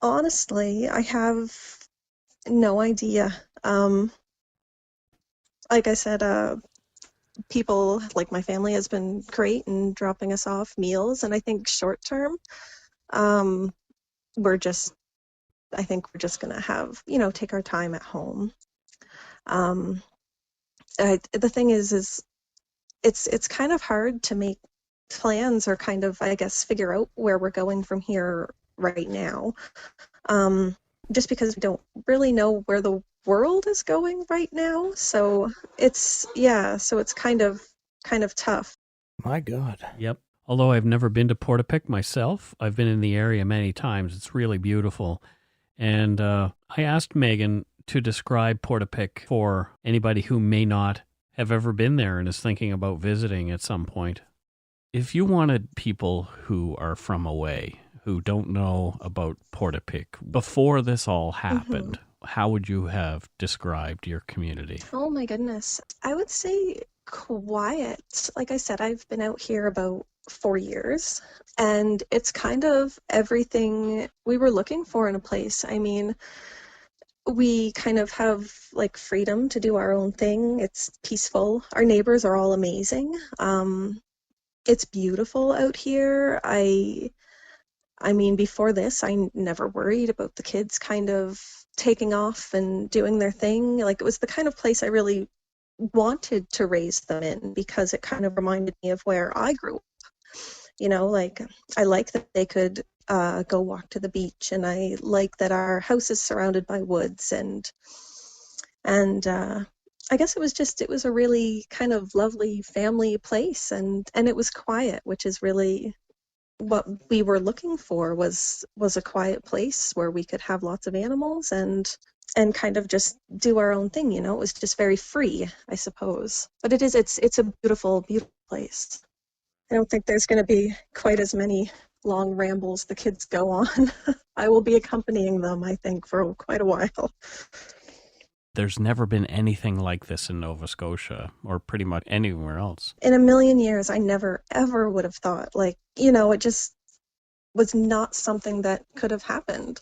Honestly, I have no idea. Like I said, people like my family has been great in dropping us off meals, and I think short term, we're just gonna have, you know, take our time at home. The thing is it's kind of hard to make plans or kind of, I guess, figure out where we're going from here right now, just because we don't really know where the world is going right now. So it's kind of tough. My God. Yep. Although I've never been to Portapique myself, I've been in the area many times. It's really beautiful. And I asked Megan to describe Portapique for anybody who may not have ever been there and is thinking about visiting at some point. If you wanted people who are from away, who don't know about Portapique, before this all happened, how would you have described your community? Oh my goodness. I would say quiet. Like I said, I've been out here about 4 years, and it's kind of everything we were looking for in a place. I mean, we kind of have like freedom to do our own thing. It's peaceful. Our neighbors are all amazing. It's beautiful out here. I mean, before this, I never worried about the kids kind of taking off and doing their thing. Like, it was the kind of place I really wanted to raise them in, because it kind of reminded me of where I grew up. You know, like, I like that they could go walk to the beach, and I like that our house is surrounded by woods, and I guess it was a really kind of lovely family place, and it was quiet, which is really what we were looking for, was a quiet place where we could have lots of animals and kind of just do our own thing. You know, it was just very free, I suppose. But it's a beautiful, beautiful place. I don't think there's going to be quite as many long rambles the kids go on. I will be accompanying them, I think, for quite a while. There's never been anything like this in Nova Scotia, or pretty much anywhere else. In a million years, I never, ever would have thought, like, you know, it just was not something that could have happened.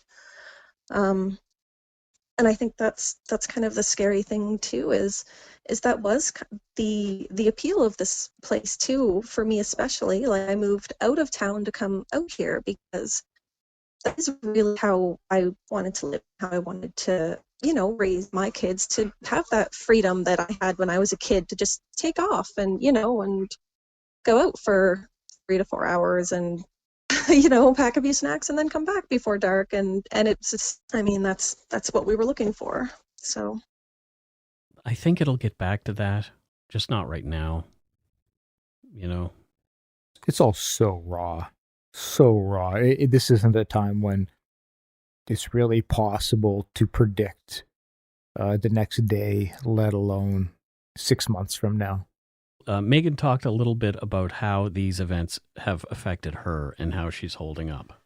And I think that's kind of the scary thing too, is that was the appeal of this place too, for me especially. Like, I moved out of town to come out here because that is really how I wanted to live, how I wanted to, you know, raise my kids, to have that freedom that I had when I was a kid, to just take off and, you know, and go out for 3 to 4 hours and, you know, pack a few snacks and then come back before dark. And it's just, I mean, that's what we were looking for. So I think it'll get back to that, just not right now. You know, it's all so raw. So raw. This isn't a time when it's really possible to predict the next day, let alone 6 months from now. Megan talked a little bit about how these events have affected her and how she's holding up.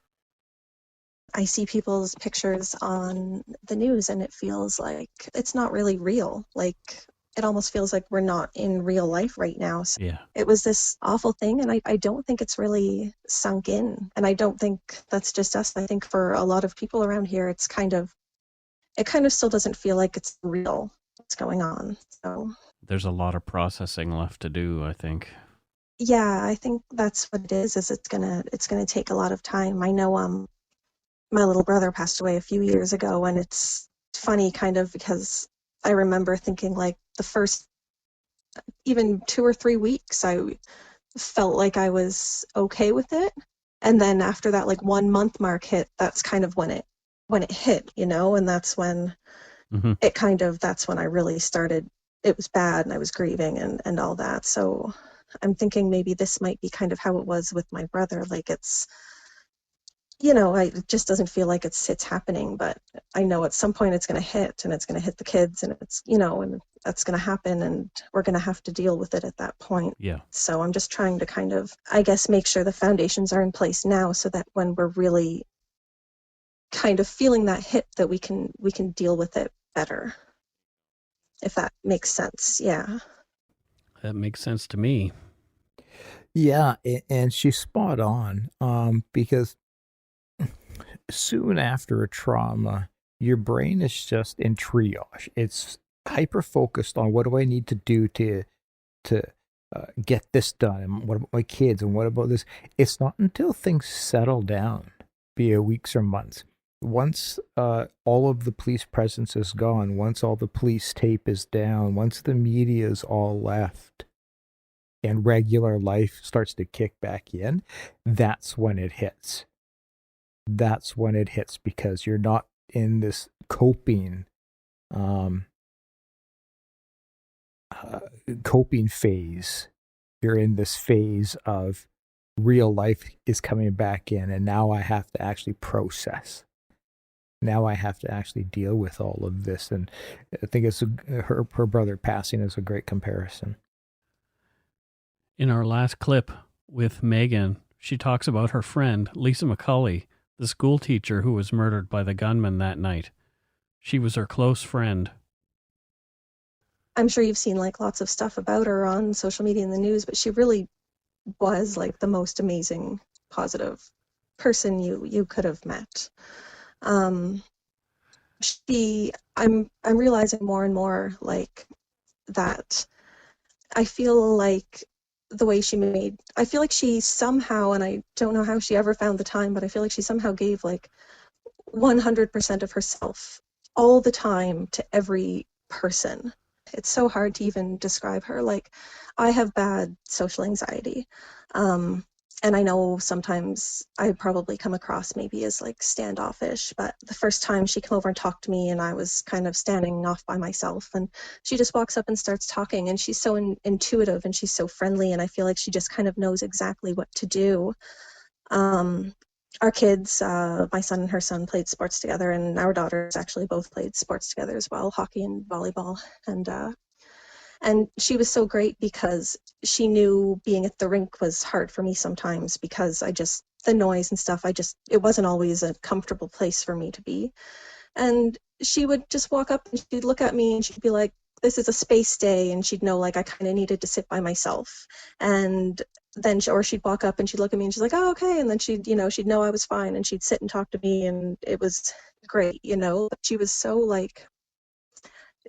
I see people's pictures on the news and it feels like it's not really real. Like, it almost feels like we're not in real life right now. So yeah. It was this awful thing, and I don't think it's really sunk in. And I don't think that's just us. I think for a lot of people around here, it kind of still doesn't feel like it's real what's going on. So there's a lot of processing left to do, I think. Yeah, I think that's what it is it's gonna take a lot of time. I know my little brother passed away a few years ago, and it's funny kind of because I remember thinking, like, the first even 2 or 3 weeks, I felt like I was okay with it. And then after that, like, 1 month mark hit, that's kind of when it hit, you know, and that's when that's when I really started, it was bad and I was grieving and all that. So I'm thinking maybe this might be kind of how it was with my brother. Like, it's, you know, it just doesn't feel like it's happening, but I know at some point it's going to hit, and it's going to hit the kids, and it's, you know, and that's going to happen, and we're going to have to deal with it at that point. Yeah. So I'm just trying to kind of, I guess, make sure the foundations are in place now, so that when we're really kind of feeling that hit, that we can deal with it better. If that makes sense. Yeah. That makes sense to me. Yeah, and she's spot on, because soon after a trauma, your brain is just in triage. It's hyper-focused on what do I need to do to get this done, and what about my kids, and what about this? It's not until things settle down, be it weeks or months, once all of the police presence is gone, once all the police tape is down, once the media is all left, and regular life starts to kick back in, that's when it hits. That's when it hits, because you're not in this coping phase. You're in this phase of real life is coming back in, and now I have to actually process. Now I have to actually deal with all of this, and I think it's her brother passing is a great comparison. In our last clip with Megan, she talks about her friend, Lisa McCully, the school teacher who was murdered by the gunman that night. She was her close friend. I'm sure you've seen like lots of stuff about her on social media and the news, but she really was like the most amazing, positive person you could have met. I'm realizing more and more like that I feel like the way I feel like she somehow, and I don't know how she ever found the time, but I feel like she somehow gave like 100% of herself all the time to every person. It's so hard to even describe her. Like, I have bad social anxiety. And I know sometimes I probably come across maybe as like standoffish, but the first time she came over and talked to me and I was kind of standing off by myself, and she just walks up and starts talking, and she's so intuitive and she's so friendly, and I feel like she just kind of knows exactly what to do. Our kids, my son and her son, played sports together, and our daughters actually both played sports together as well, hockey and volleyball. And she was so great because she knew being at the rink was hard for me sometimes because the noise and stuff, it wasn't always a comfortable place for me to be. And she would just walk up and she'd look at me and she'd be like, this is a space day, and she'd know like I kind of needed to sit by myself. And then she'd walk up and she'd look at me and she's like, oh, okay. And then she'd know I was fine, and she'd sit and talk to me, and it was great. She was so like,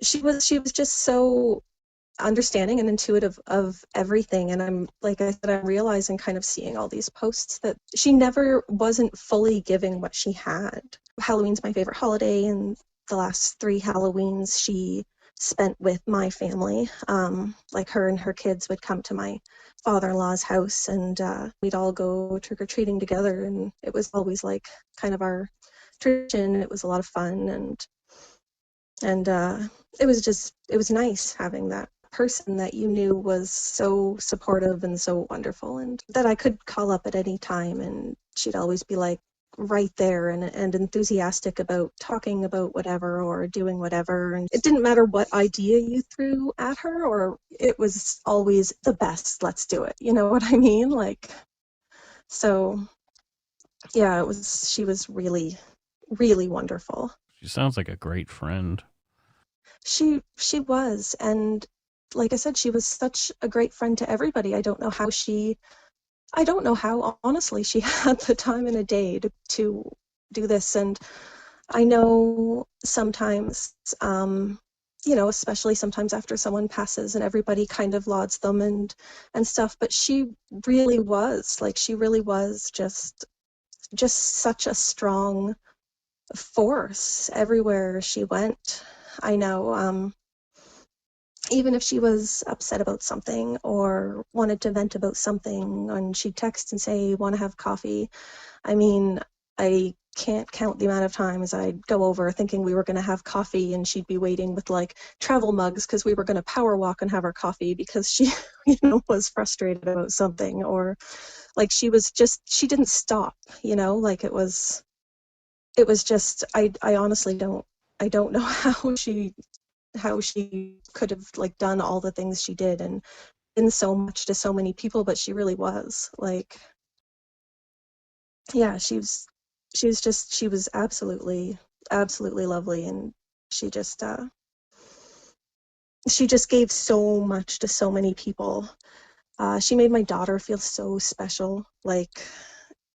she was just so understanding and intuitive of everything. And I'm realizing, kind of seeing all these posts, that she never wasn't fully giving what she had. Halloween's my favorite holiday, and the last 3 Halloweens she spent with my family. Like, her and her kids would come to my father-in-law's house, and we'd all go trick-or-treating together, and it was always like kind of our tradition. It was a lot of fun, and it was nice having that person that you knew was so supportive and so wonderful, and that I could call up at any time, and she'd always be like right there and enthusiastic about talking about whatever or doing whatever. And it didn't matter what idea you threw at her, or it was always the best, let's do it. You know what I mean? Like, so yeah, she was really, really wonderful. She sounds like a great friend. She was, and like I said, she was such a great friend to everybody. I don't know how honestly she had the time in a day to do this. And I know sometimes, especially sometimes after someone passes and everybody kind of lauds them and stuff, but she really was just such a strong force everywhere she went. I know, even if she was upset about something or wanted to vent about something, and she'd text and say, want to have coffee? I mean, I can't count the amount of times I'd go over thinking we were going to have coffee, and she'd be waiting with like travel mugs because we were going to power walk and have our coffee because she, was frustrated about something, or like she didn't stop, like it was just, I honestly don't know how she could have like done all the things she did and been so much to so many people, but she really was like, yeah, she was absolutely lovely, and she just gave so much to so many people. She made my daughter feel so special. Like,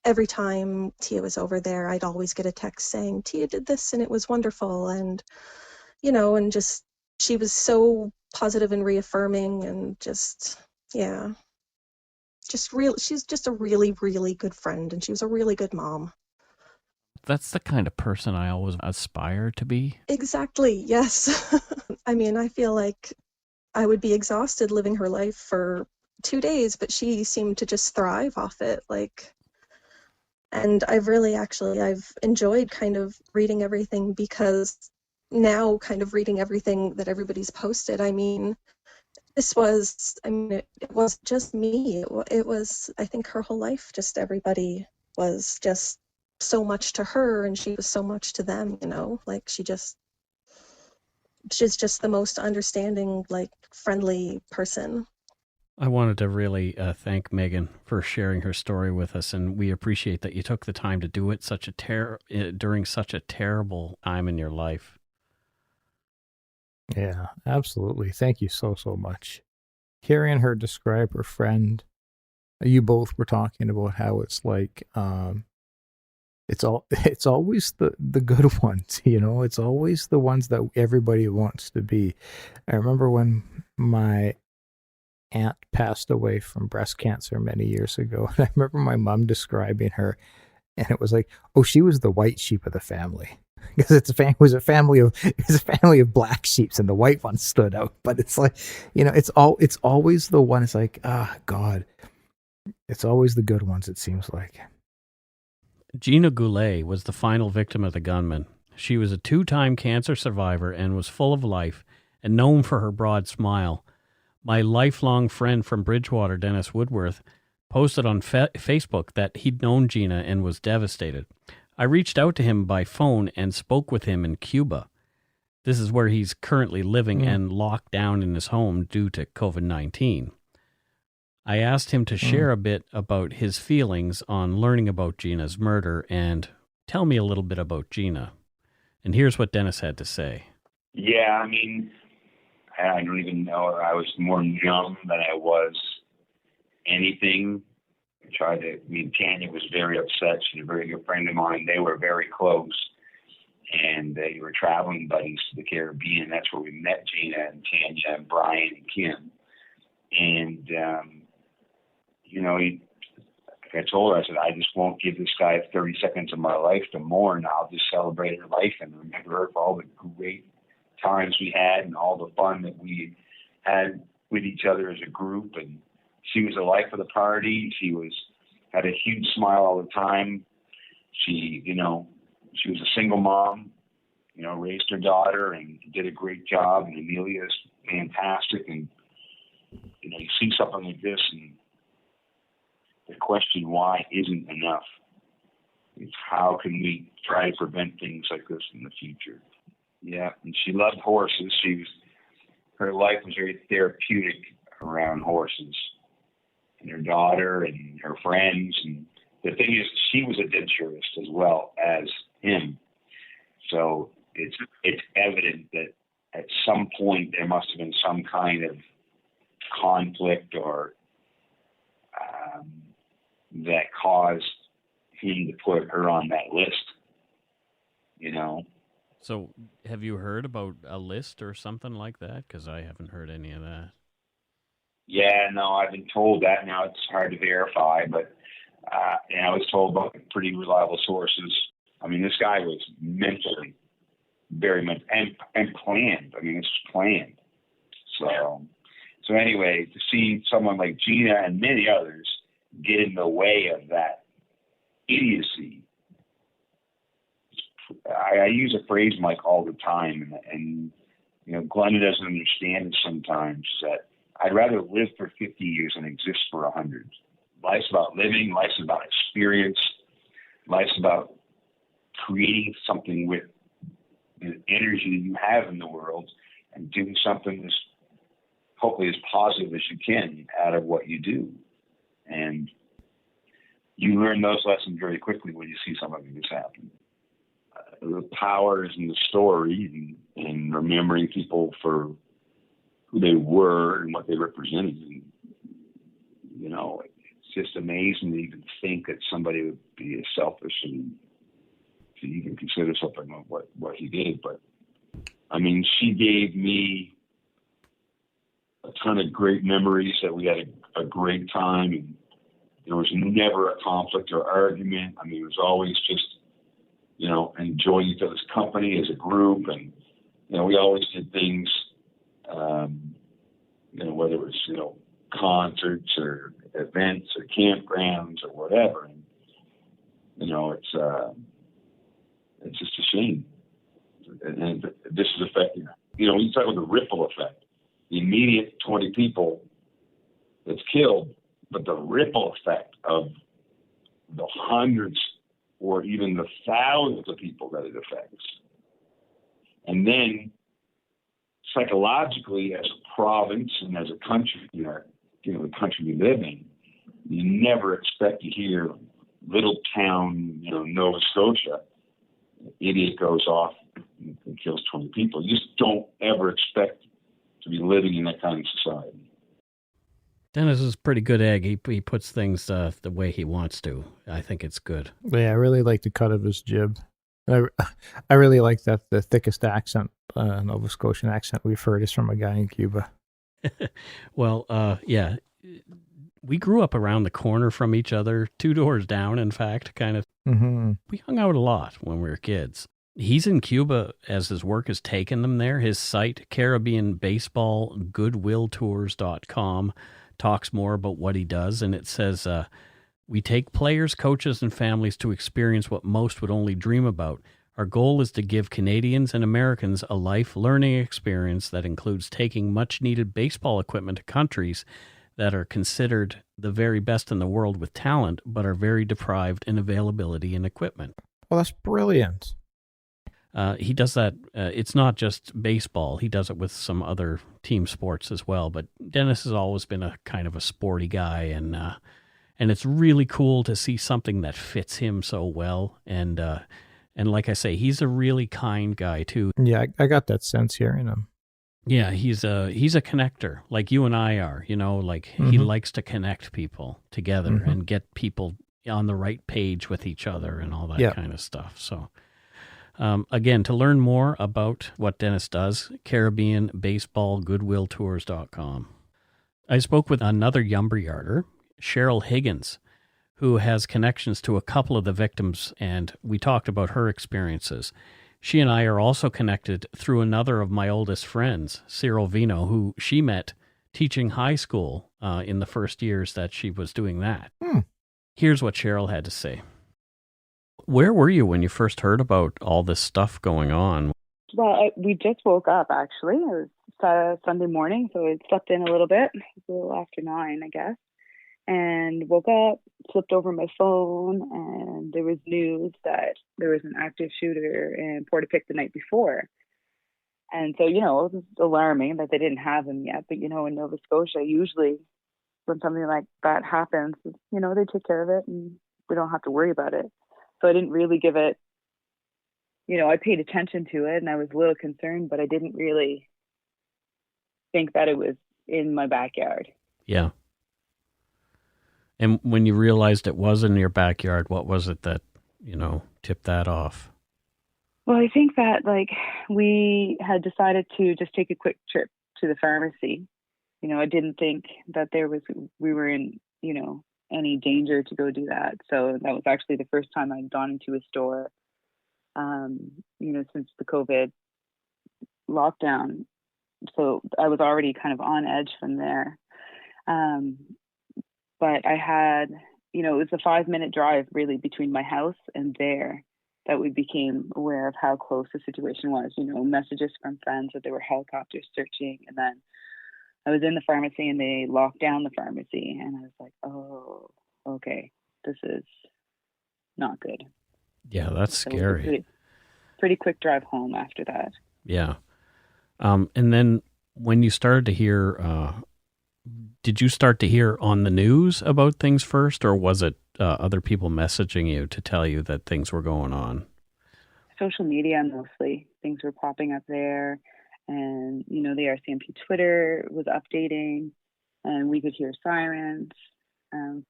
every time Tia was over there, I'd always get a text saying, Tia did this and it was wonderful. And, and just, she was so positive and reaffirming, and just, yeah, she's just a really, really good friend, and she was a really good mom. That's the kind of person I always aspire to be. Exactly, yes. I mean, I feel like I would be exhausted living her life for 2 days, but she seemed to just thrive off it, like. And I've enjoyed kind of reading everything, because now kind of reading everything that everybody's posted, I mean, it wasn't just me. It was, I think, her whole life, just everybody was just so much to her, and she was so much to them, like she's just the most understanding, like, friendly person. I wanted to really thank Megan for sharing her story with us, and we appreciate that you took the time to do it during such a terrible time in your life. Yeah, absolutely. Thank you so much. Hearing her describe her friend, you both were talking about how it's like It's always the good ones, you know. It's always the ones that everybody wants to be. I remember when my aunt passed away from breast cancer many years ago, and I remember my mom describing her, and it was like, oh, she was the white sheep of the family, because it was a family of black sheeps, and the white one stood out. But it's like, you know, it's always the one. It's like, God, it's always the good ones. It seems like. Gina Goulet was the final victim of the gunman. She was a 2-time cancer survivor and was full of life and known for her broad smile. My lifelong friend from Bridgewater, Dennis Woodworth, posted on Facebook that he'd known Gina and was devastated. I reached out to him by phone and spoke with him in Cuba. This is where he's currently living and locked down in his home due to COVID-19. I asked him to share a bit about his feelings on learning about Gina's murder and tell me a little bit about Gina. And here's what Dennis had to say. Yeah, I mean, I don't even know. I was more numb than I was anything. Tanya was very upset. She's a very good friend of mine. They were very close. And they were traveling buddies to the Caribbean. That's where we met Gina and Tanya and Brian and Kim. And, I told her, I said, I just won't give this guy 30 seconds of my life to mourn. I'll just celebrate her life and remember her for all the great times we had and all the fun that we had with each other as a group. And she was the life of the party. She had a huge smile all the time. She was a single mom, raised her daughter and did a great job. And Amelia's fantastic. And, you see something like this and the question why isn't enough. It's how can we try to prevent things like this in the future? Yeah, and she loved horses. Her life was very therapeutic around horses. And her daughter and her friends. And the thing is, she was adventurist as well as him. So it's evident that at some point there must have been some kind of conflict or that caused him to put her on that list, So have you heard about a list or something like that? Because I haven't heard any of that. Yeah, no, I've been told that. Now it's hard to verify, but I was told by pretty reliable sources. I mean, this guy was mentally very much and planned. I mean, it's planned. So anyway, to see someone like Gina and many others get in the way of that idiocy. I use a phrase, Mike, all the time, and Glenda doesn't understand it sometimes, that I'd rather live for 50 years than exist for 100. Life's about living. Life's about experience. Life's about creating something with the energy that you have in the world and doing something as hopefully as positive as you can out of what you do. And you learn those lessons very quickly when you see something like this happen. The power is in the story and remembering people for who they were and what they represented. And, it's just amazing to even think that somebody would be as selfish and to even consider something like what he did. But, I mean, she gave me a ton of great memories that we had a great time. And there was never a conflict or argument. I mean, it was always just, enjoying each other's company as a group. And, we always did things, whether it was, concerts or events or campgrounds or whatever. And, it's just a shame. And this is affecting, you talk about the ripple effect, the immediate 20 people that's killed, but the ripple effect of the hundreds or even the thousands of people that it affects. And then psychologically, as a province and as a country, the country we live in, you never expect to hear little town, Nova Scotia, an idiot goes off and kills 20 people. You just don't ever expect to be living in that kind of society. Dennis is a pretty good egg. He puts things the way he wants to. I think it's good. Yeah, I really like the cut of his jib. I really like that the thickest accent, Nova Scotian accent we've heard is from a guy in Cuba. Well, yeah. We grew up around the corner from each other, 2 doors down, in fact, kind of. Mm-hmm. We hung out a lot when we were kids. He's in Cuba as his work has taken them there. His site, Caribbean Baseball Goodwilltours.com, talks more about what he does, and it says, we take players, coaches, and families to experience what most would only dream about. Our goal is to give Canadians and Americans a life learning experience that includes taking much-needed baseball equipment to countries that are considered the very best in the world with talent, but are very deprived in availability and equipment. Well, that's brilliant. He does that. It's not just baseball. He does it with some other team sports as well. But Dennis has always been a kind of a sporty guy, and it's really cool to see something that fits him so well. And like I say, he's a really kind guy too. Yeah, I got that sense hearing him. Yeah, he's a connector, like you and I are. You know, like he likes to connect people together and get people on the right page with each other and all that kind of stuff. So. Again, to learn more about what Dennis does, Caribbean Baseball Goodwilltours.com. I spoke with another lumberyarder, Cheryl Higgins, who has connections to a couple of the victims, and we talked about her experiences. She and I are also connected through another of my oldest friends, Cyril Vino, who she met teaching high school in the first years that she was doing that. Here's what Cheryl had to say. Where were you when you first heard about all this stuff going on? Well, we just woke up, actually. It was Sunday morning, so I slept in a little bit. It was a little after 9, I guess. And woke up, flipped over my phone, and there was news that there was an active shooter in Portapique the night before. And so, it was alarming that they didn't have him yet. But, in Nova Scotia, usually when something like that happens, they take care of it and we don't have to worry about it. So I didn't really give it, I paid attention to it and I was a little concerned, but I didn't really think that it was in my backyard. Yeah. And when you realized it was in your backyard, what was it that, tipped that off? Well, I think that we had decided to just take a quick trip to the pharmacy. I didn't think that we were in, any danger to go do that. So that was actually the first time I'd gone into a store, since the COVID lockdown. So I was already kind of on edge from there. But I had, it was a 5-minute drive really between my house and there that we became aware of how close the situation was, messages from friends that there were helicopters searching. And then I was in the pharmacy and they locked down the pharmacy and I was like, oh, okay, this is not good. Yeah, that's scary. Pretty quick drive home after that. Yeah. And then when you started to hear, did you start to hear on the news about things first, or was it other people messaging you to tell you that things were going on? Social media mostly. Things were popping up there. And, the RCMP Twitter was updating, and we could hear sirens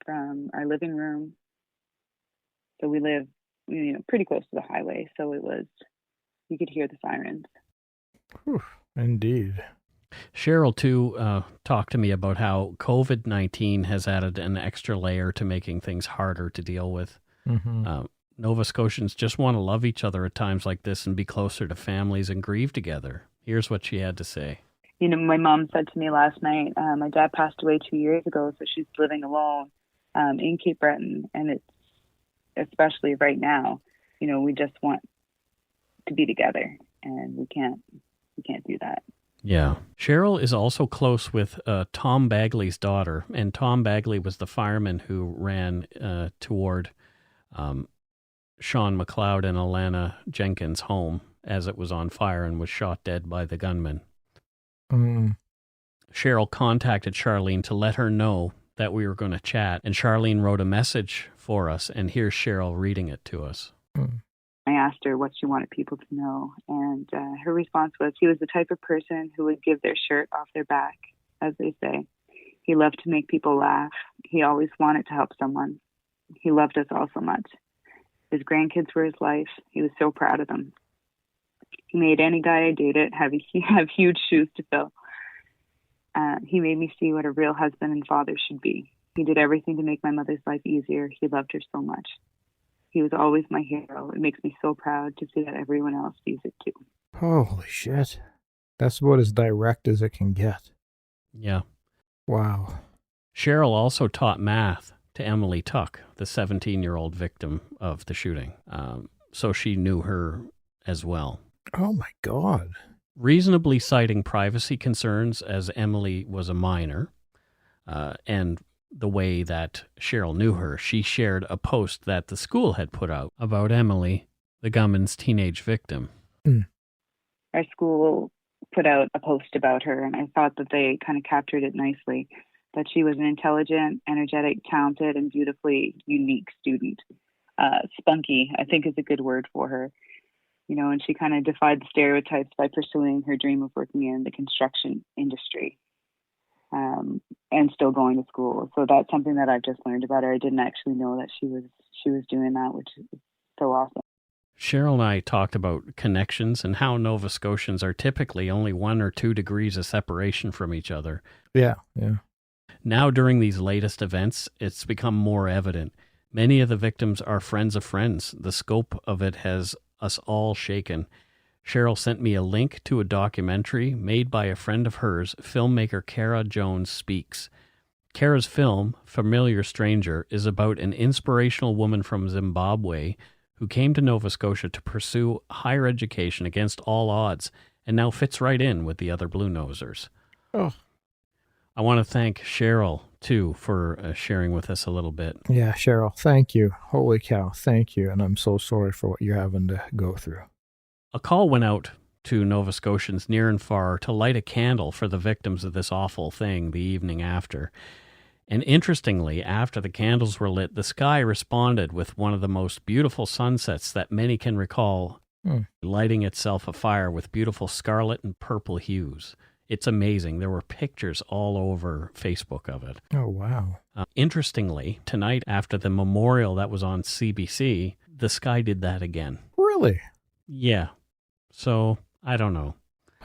from our living room. So we live, pretty close to the highway. So you could hear the sirens. Whew, indeed. Cheryl, too, talked to me about how COVID-19 has added an extra layer to making things harder to deal with. Nova Scotians just want to love each other at times like this and be closer to families and grieve together. Here's what she had to say. My mom said to me last night, my dad passed away 2 years ago, so she's living alone in Cape Breton. And it's, especially right now, we just want to be together, and we can't do that. Yeah. Cheryl is also close with Tom Bagley's daughter, and Tom Bagley was the fireman who ran toward Sean McLeod and Alanna Jenkins' home as it was on fire and was shot dead by the gunman. Cheryl contacted Charlene to let her know that we were going to chat, and Charlene wrote a message for us, and here's Cheryl reading it to us. I asked her what she wanted people to know, and her response was he was the type of person who would give their shirt off their back, as they say. He loved to make people laugh. He always wanted to help someone. He loved us all so much. His grandkids were his life. He was so proud of them. He made any guy I dated have huge shoes to fill. He made me see what a real husband and father should be. He did everything to make my mother's life easier. He loved her so much. He was always my hero. It makes me so proud to see that everyone else sees it too. Holy shit. That's about as direct as it can get. Yeah. Wow. Cheryl also taught math to Emily Tuck, the 17-year-old victim of the shooting. So she knew her as well. Oh my God. Reasonably citing privacy concerns as Emily was a minor, and the way that Cheryl knew her, she shared a post that the school had put out about Emily, the gunman's teenage victim. Our school put out a post about her, and I thought that they kind of captured it nicely, that she was an intelligent, energetic, talented, and beautifully unique student. Spunky, I think, is a good word for her. You know, and she kind of defied the stereotypes by pursuing her dream of working in the construction industry, and still going to school. So that's something that I've just learned about her. I didn't actually know that she was doing that, which is so awesome. Cheryl and I talked about connections and how Nova Scotians are typically only 1 or 2 degrees of separation from each other. Yeah. Now, during these latest events, it's become more evident. Many of the victims are friends of friends. The scope of it has us all shaken. Cheryl sent me a link to a documentary made by a friend of hers, filmmaker Kara Jones Speaks. Kara's film, Familiar Stranger, is about an inspirational woman from Zimbabwe who came to Nova Scotia to pursue higher education against all odds and now fits right in with the other Bluenosers. Oh. I want to thank Cheryl, too, for sharing with us a little bit. Yeah, Cheryl, thank you. Holy cow, thank you. And I'm so sorry for what you're having to go through. A call went out to Nova Scotians near and far to light a candle for the victims of this awful thing the evening after. And interestingly, after the candles were lit, the sky responded with one of the most beautiful sunsets that many can recall, lighting itself afire with beautiful scarlet and purple hues. It's amazing. There were pictures all over Facebook of it. Oh, wow. Interestingly, tonight after the memorial that was on CBC, the sky did that again. Really? Yeah. So, I don't know.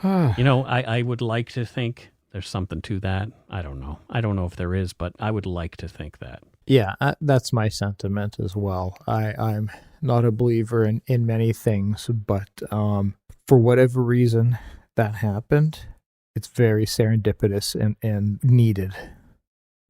I would like to think there's something to that. I don't know. I don't know if there is, but I would like to think that. Yeah, that's my sentiment as well. I'm not a believer in many things, but for whatever reason that happened, it's very serendipitous and needed.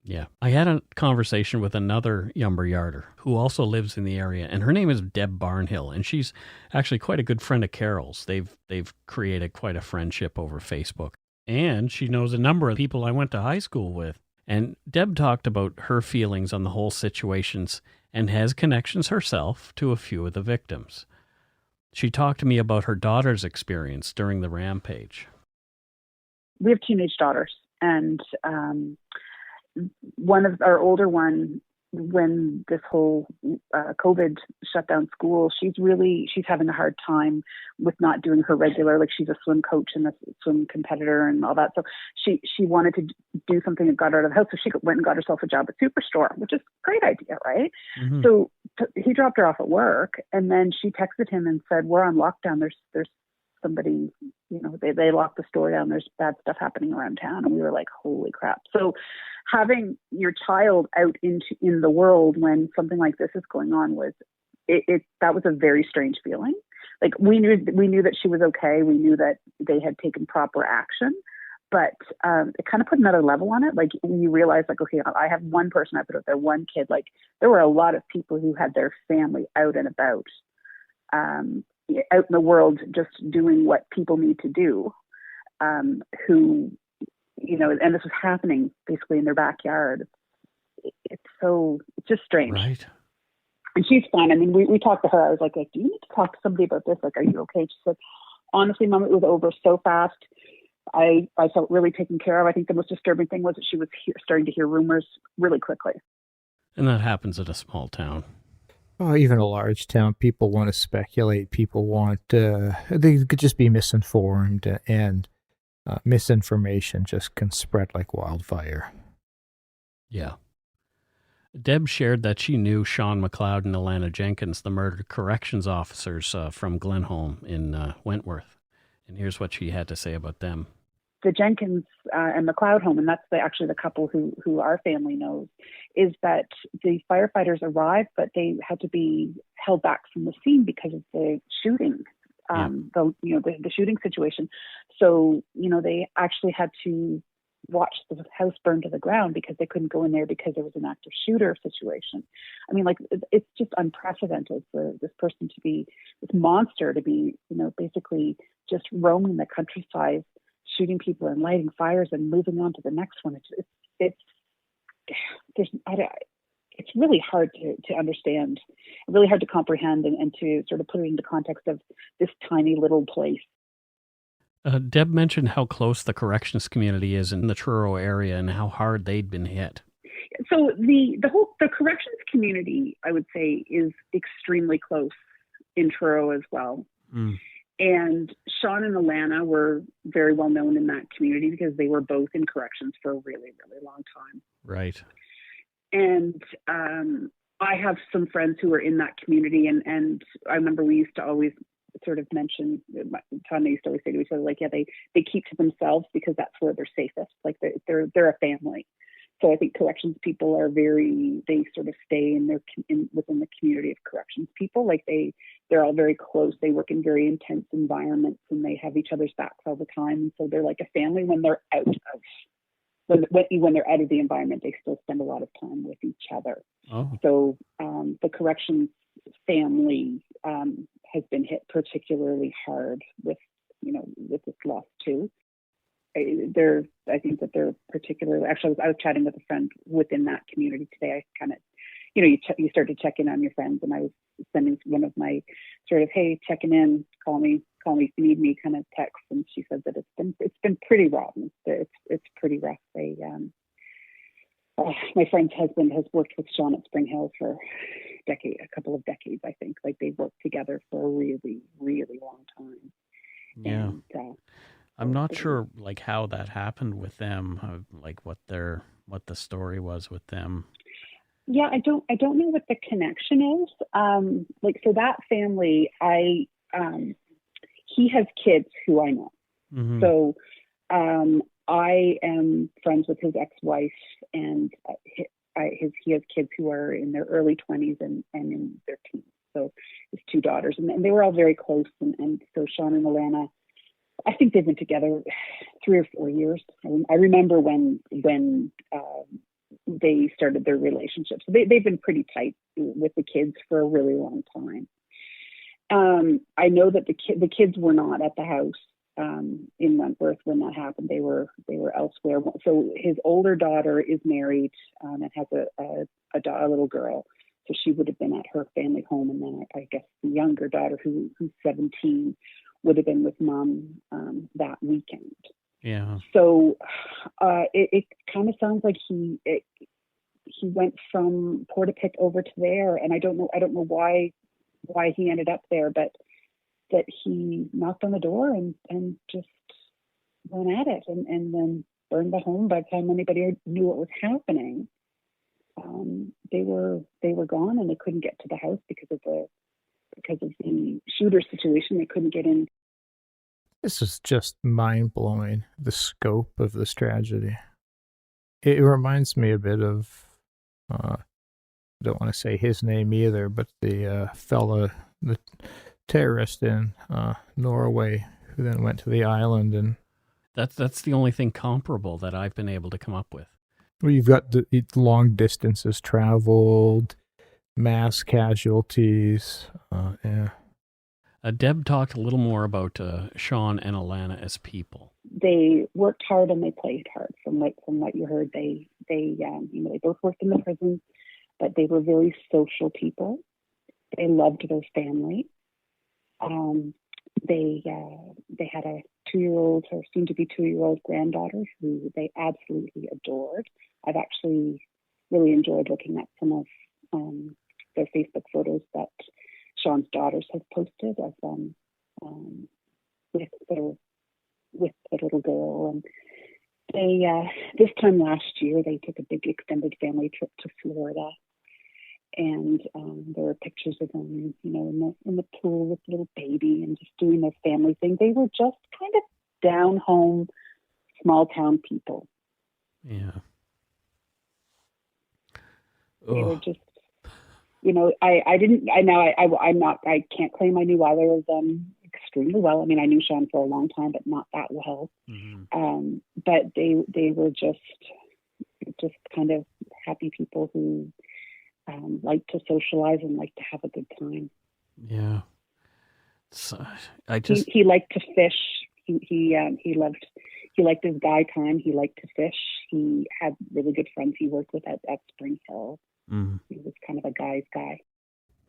Yeah. I had a conversation with another Yumber Yarder who also lives in the area, and her name is Deb Barnhill, and she's actually quite a good friend of Carol's. They've created quite a friendship over Facebook, and she knows a number of people I went to high school with. And Deb talked about her feelings on the whole situations and has connections herself to a few of the victims. She talked to me about her daughter's experience during the rampage. We have teenage daughters, and one of our older one, when this whole COVID shut down school, she's having a hard time with not doing her regular, like she's a swim coach and a swim competitor and all that. So she wanted to do something that got her out of the house. So she went and got herself a job at Superstore, which is a great idea, right? Mm-hmm. So he dropped her off at work, and then she texted him and said, "We're on lockdown. There's somebody, they locked the store down. There's bad stuff happening around town." And we were like, holy crap. So having your child out in the world when something like this is going on that was a very strange feeling. Like we knew that she was okay. We knew that they had taken proper action, but it kind of put another level on it. Like when you realize, like, okay, I have one person I put out there, one kid. Like there were a lot of people who had their family out and about, out in the world, just doing what people need to do, who, and this was happening basically in their backyard. It's just strange. Right. And she's fine. I mean, we talked to her. I was like, do you need to talk to somebody about this? Like, are you okay? She said, honestly, Mom, it was over so fast. I felt really taken care of. I think the most disturbing thing was that she was starting to hear rumors really quickly. And that happens in a small town. Oh, even a large town, people want to speculate. People want, they could just be misinformed, and misinformation just can spread like wildfire. Yeah. Deb shared that she knew Sean McLeod and Alanna Jenkins, the murdered corrections officers from Glenholm in Wentworth. And here's what she had to say about them. The Jenkins and McLeod home, and that's actually the couple who our family knows, is that the firefighters arrived, but they had to be held back from the scene because of the shooting, the shooting situation. So, they actually had to watch the house burn to the ground because they couldn't go in there because there was an active shooter situation. I mean, it's just unprecedented for this monster to be, basically just roaming the countryside, shooting people and lighting fires and moving on to the next one. It's really hard to understand, really hard to comprehend and to sort of put it into context of this tiny little place. Deb mentioned how close the corrections community is in the Truro area and how hard they'd been hit. So the corrections community, I would say, is extremely close in Truro as well. Mm. And Sean and Alanna were very well known in that community because they were both in corrections for a really, really long time. Right. And I have some friends who were in that community, and I remember we used to always sort of mention, Tanya used to always say to each other, they keep to themselves because that's where they're safest. They're a family. So I think corrections people are they sort of stay within the community of corrections people. They're all very close. They work in very intense environments and they have each other's backs all the time. So they're like a family when they're out of the environment. They still spend a lot of time with each other. Oh. So the corrections family has been hit particularly hard with this loss too. I think that they're particularly, actually I was chatting with a friend within that community today. I kind of, you start to check in on your friends, and I was sending one of my sort of, hey, checking in, call me if you need me kind of text. And she said that it's been pretty rough. It's pretty rough. My friend's husband has worked with Sean at Spring Hill for a couple of decades, I think. They've worked together for a really, really long time. Yeah. And, I'm not sure how that happened with them, what the story was with them. Yeah, I don't know what the connection is. So that family, he has kids who I know. Mm-hmm. So I am friends with his ex-wife, and he has kids who are in their early 20s and in their teens. So his two daughters, and they were all very close. And so Sean and Alanna, I think they've been together 3 or 4 years. I remember when they started their relationship. So they've been pretty tight with the kids for a really long time. I know that the kids were not at the house in Wentworth when that happened. They were elsewhere. So his older daughter is married and has a little girl. So she would have been at her family home, and then I guess the younger daughter, who's 17, would have been with mom that weekend. Yeah. So it kind of sounds like he went from Portapique over to there, and I don't know why he ended up there, but that he knocked on the door and just went at it and then burned the home. By the time anybody knew what was happening, they were gone, and they couldn't get to the house because of the shooter situation. They couldn't get in. This is just mind-blowing, the scope of this tragedy. It reminds me a bit of, I don't want to say his name either, but the the terrorist in Norway who then went to the island. And that's the only thing comparable that I've been able to come up with. Well, you've got the long distances traveled, mass casualties, yeah. Deb talked a little more about Sean and Alanna as people. They worked hard and they played hard. From what you heard, they both worked in the prison, but they were very social people. They loved their family. They had a 2-year-old or soon to be 2-year-old granddaughter who they absolutely adored. I've actually really enjoyed looking at some of their Facebook photos that Sean's daughters have posted of them with the little girl. And they this time last year year they took a big extended family trip to Florida. And there were pictures of them, in the pool with little baby and just doing their family thing. They were just kind of down home, small town people. Yeah. They were just, I can't claim I knew either of them extremely well. I mean, I knew Sean for a long time, but not that well. Mm-hmm. But they were just kind of happy people who like to socialize and like to have a good time. Yeah. So he liked to fish. He liked his guy time. He liked to fish. He had really good friends he worked with at Spring Hill. Mm-hmm. He was kind of a guy's guy.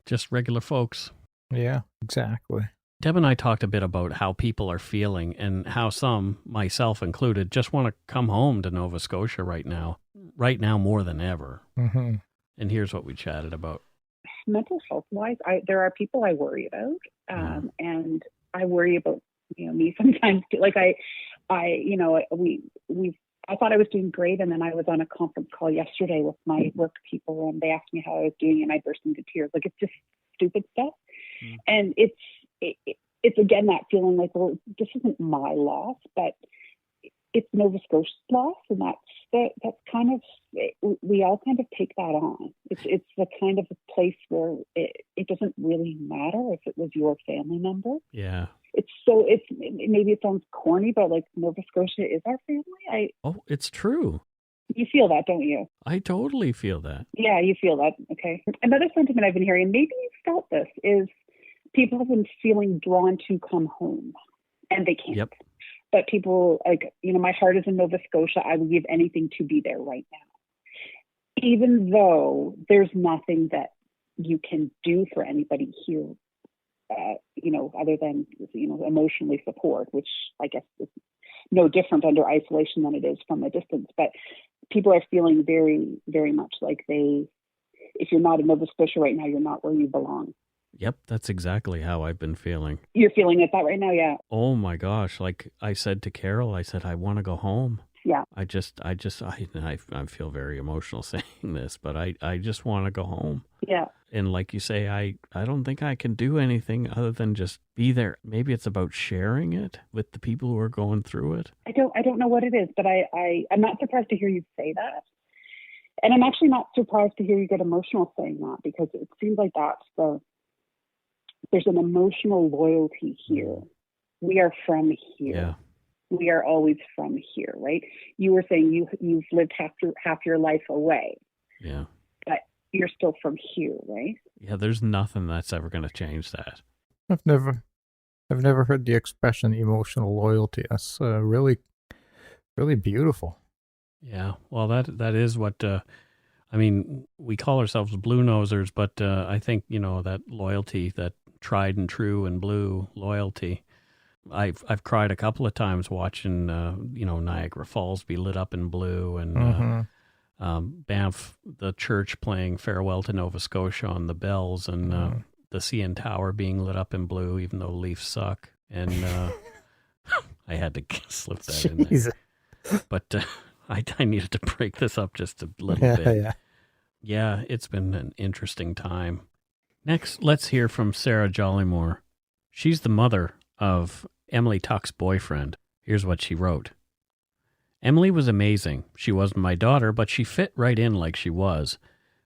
Just regular folks. Yeah, exactly. Deb and I talked a bit about how people are feeling and how some, myself included, just want to come home to Nova Scotia right now more than ever. Mm-hmm. And here's what we chatted about. Mental health wise, there are people I worry about, and I worry about me sometimes. Like I thought I was doing great, and then I was on a conference call yesterday with my work people, and they asked me how I was doing, and I burst into tears. Like, it's just stupid stuff, and it's again that feeling like, well, this isn't my loss, but it's Nova Scotia's loss, and that's kind of, we all kind of take that on. It's the kind of a place where it doesn't really matter if it was your family member. Yeah. Maybe it sounds corny, but like Nova Scotia is our family. It's true. You feel that, don't you? I totally feel that. Yeah, you feel that. Okay. Another sentiment I've been hearing, and maybe you've felt this, is people have been feeling drawn to come home, and they can't. Yep. But people, my heart is in Nova Scotia. I would give anything to be there right now. Even though there's nothing that you can do for anybody here, other than, emotionally support, which I guess is no different under isolation than it is from a distance. But people are feeling very, very much like if you're not in Nova Scotia right now, you're not where you belong. Yep, that's exactly how I've been feeling. You're feeling it that right now, yeah. Oh my gosh, like I said to Carol, I want to go home. Yeah. I feel very emotional saying this, but I just want to go home. Yeah. And like you say, I don't think I can do anything other than just be there. Maybe it's about sharing it with the people who are going through it. I don't know what it is, but I'm not surprised to hear you say that. And I'm actually not surprised to hear you get emotional saying that, because it seems like there's an emotional loyalty here. We are from here. Yeah. We are always from here, right? You were saying you've lived half your life away. Yeah. But you're still from here, right? Yeah, there's nothing that's ever going to change that. I've never heard the expression emotional loyalty. That's really, really beautiful. Yeah. Well, that is what we call ourselves Bluenosers, but I think, that loyalty, that tried and true and blue loyalty. I've cried a couple of times watching, Niagara Falls be lit up in blue, and Banff, the church playing Farewell to Nova Scotia on the bells, and the CN Tower being lit up in blue, even though Leafs suck. And I had to slip that in there. But I needed to break this up just a little bit. Yeah, it's been an interesting time. Next, let's hear from Sarah Jollymore. She's the mother of Emily Tuck's boyfriend. Here's what she wrote. Emily was amazing. She wasn't my daughter, but she fit right in like she was.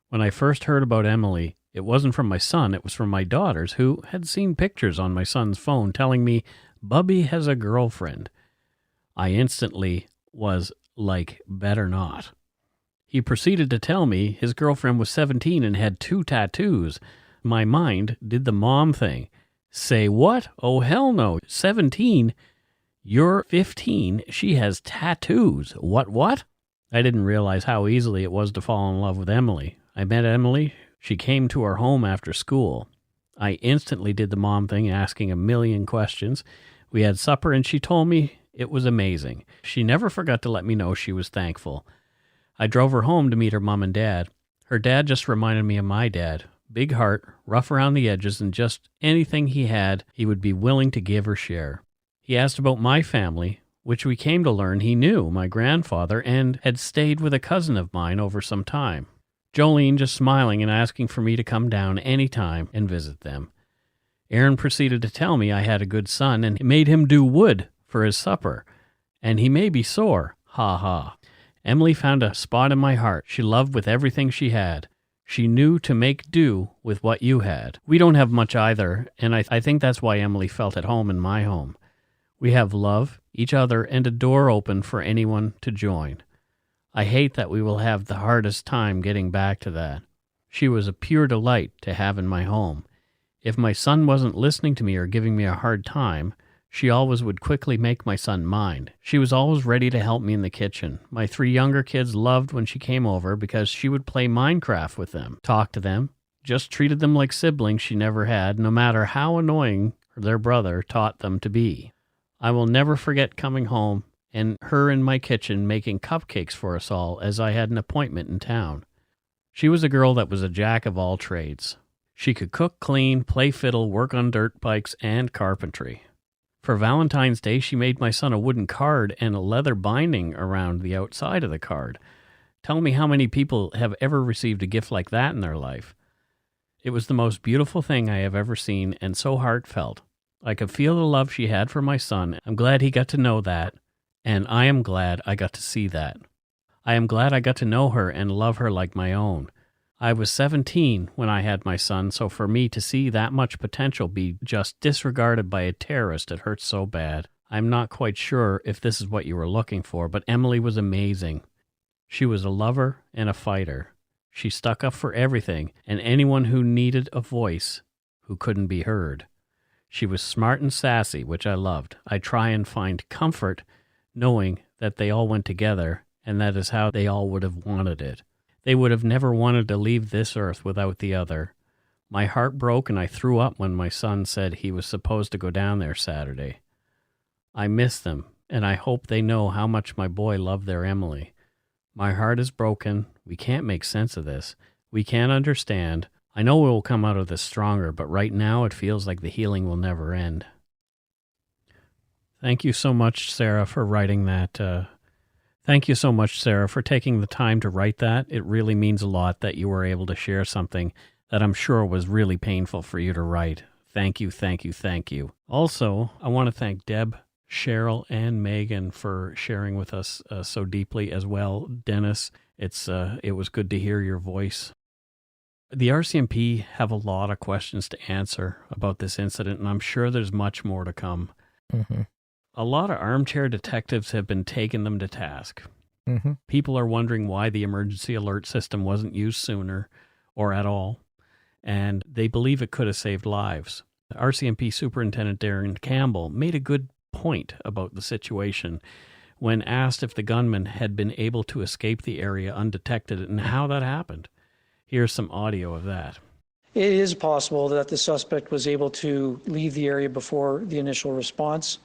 When I first heard about Emily, it wasn't from my son, it was from my daughters, who had seen pictures on my son's phone telling me, Bubby has a girlfriend. I instantly was like, better not. He proceeded to tell me his girlfriend was 17 and had 2 tattoos. My mind did the mom thing. Say what? Oh, hell no. 17? You're 15. She has tattoos. What? I didn't realize how easily it was to fall in love with Emily. I met Emily. She came to our home after school. I instantly did the mom thing, asking a million questions. We had supper and she told me it was amazing. She never forgot to let me know she was thankful. I drove her home to meet her mom and dad. Her dad just reminded me of my dad. Big heart, rough around the edges, and just anything he had, he would be willing to give or share. He asked about my family, which we came to learn he knew my grandfather and had stayed with a cousin of mine over some time. Jolene just smiling and asking for me to come down any time and visit them. Aaron proceeded to tell me I had a good son and made him do wood for his supper, and he may be sore. Ha ha. Emily found a spot in my heart she loved with everything she had. She knew to make do with what you had. We don't have much either, and I think that's why Emily felt at home in my home. We have love, each other, and a door open for anyone to join. I hate that we will have the hardest time getting back to that. She was a pure delight to have in my home. If my son wasn't listening to me or giving me a hard time, she always would quickly make my son mind. She was always ready to help me in the kitchen. My 3 younger kids loved when she came over because she would play Minecraft with them, talk to them, just treated them like siblings she never had, no matter how annoying their brother taught them to be. I will never forget coming home and her in my kitchen making cupcakes for us all as I had an appointment in town. She was a girl that was a jack of all trades. She could cook, clean, play fiddle, work on dirt bikes, and carpentry. For Valentine's Day, she made my son a wooden card and a leather binding around the outside of the card. Tell me how many people have ever received a gift like that in their life. It was the most beautiful thing I have ever seen and so heartfelt. I could feel the love she had for my son. I'm glad he got to know that, and I am glad I got to see that. I am glad I got to know her and love her like my own. I was 17 when I had my son, so for me to see that much potential be just disregarded by a terrorist, it hurts so bad. I'm not quite sure if this is what you were looking for, but Emily was amazing. She was a lover and a fighter. She stuck up for everything and anyone who needed a voice who couldn't be heard. She was smart and sassy, which I loved. I try and find comfort knowing that they all went together, and that is how they all would have wanted it. They would have never wanted to leave this earth without the other. My heart broke and I threw up when my son said he was supposed to go down there Saturday. I miss them, and I hope they know how much my boy loved their Emily. My heart is broken. We can't make sense of this. We can't understand. I know we will come out of this stronger, but right now it feels like the healing will never end. Thank you so much, Sarah, for writing that. Thank you so much, Sarah, for taking the time to write that. It really means a lot that you were able to share something that I'm sure was really painful for you to write. Thank you, thank you, thank you. Also, I want to thank Deb, Cheryl, and Megan for sharing with us so deeply as well. Dennis, it was good to hear your voice. The RCMP have a lot of questions to answer about this incident, and I'm sure there's much more to come. Mm-hmm. A lot of armchair detectives have been taking them to task. Mm-hmm. People are wondering why the emergency alert system wasn't used sooner or at all, and they believe it could have saved lives. RCMP Superintendent Darren Campbell made a good point about the situation when asked if the gunman had been able to escape the area undetected and how that happened. Here's some audio of that. It is possible that the suspect was able to leave the area before the initial response.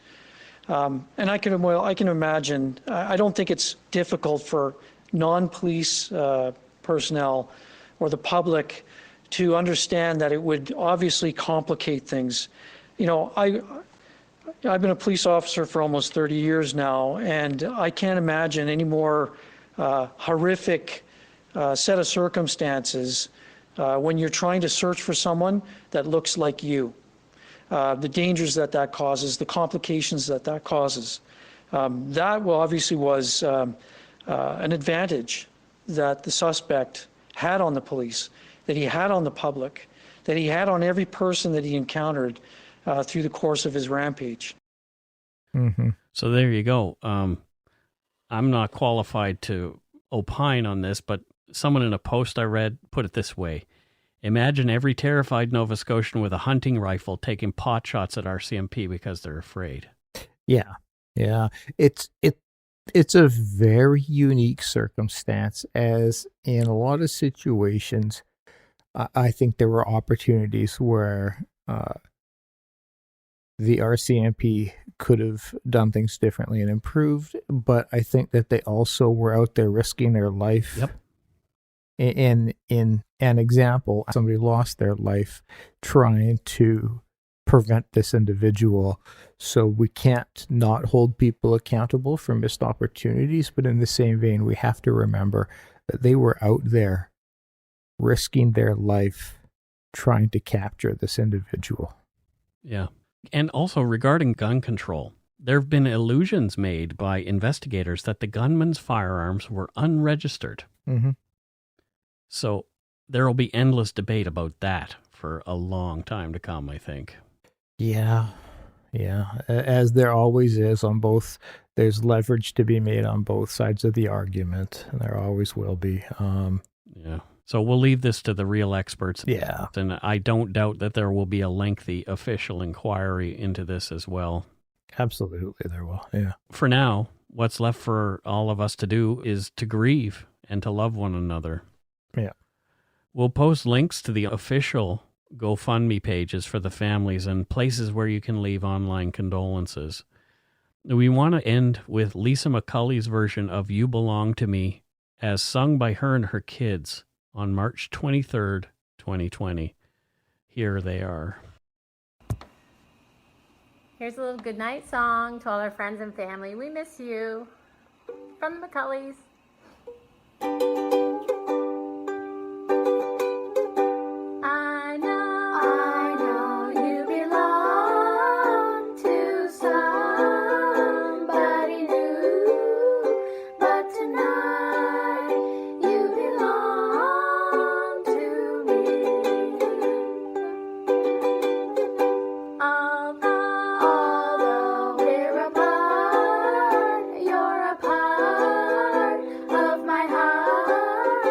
And I can imagine, I don't think it's difficult for non-police personnel or the public to understand that it would obviously complicate things. You know, I've been a police officer for almost 30 years now, and I can't imagine any more horrific set of circumstances when you're trying to search for someone that looks like you. The dangers that causes, the complications that causes. That obviously was an advantage that the suspect had on the police, that he had on the public, that he had on every person that he encountered through the course of his rampage. Mm-hmm. So there you go. I'm not qualified to opine on this, but someone in a post I read put it this way. Imagine every terrified Nova Scotian with a hunting rifle taking pot shots at RCMP because they're afraid. Yeah. It's a very unique circumstance, as in a lot of situations, I think there were opportunities where the RCMP could have done things differently and improved, but I think that they also were out there risking their life. Yep. In an example, somebody lost their life trying to prevent this individual. So we can't not hold people accountable for missed opportunities, but in the same vein, we have to remember that they were out there risking their life trying to capture this individual. Yeah. And also regarding gun control, there have been illusions made by investigators that the gunman's firearms were unregistered. Mm-hmm. So there will be endless debate about that for a long time to come, I think. Yeah. As there always is on both, there's leverage to be made on both sides of the argument, and there always will be. Yeah. So we'll leave this to the real experts. Yeah. And I don't doubt that there will be a lengthy official inquiry into this as well. Absolutely, there will. Yeah. For now, what's left for all of us to do is to grieve and to love one another. Yeah. We'll post links to the official GoFundMe pages for the families and places where you can leave online condolences. We want to end with Lisa McCully's version of You Belong to Me, as sung by her and her kids on March 23rd, 2020. Here they are. Here's a little goodnight song to all our friends and family. We miss you. From the McCullys. I know you belong to somebody new, but tonight you belong to me. Although we're apart, you're a part of my heart,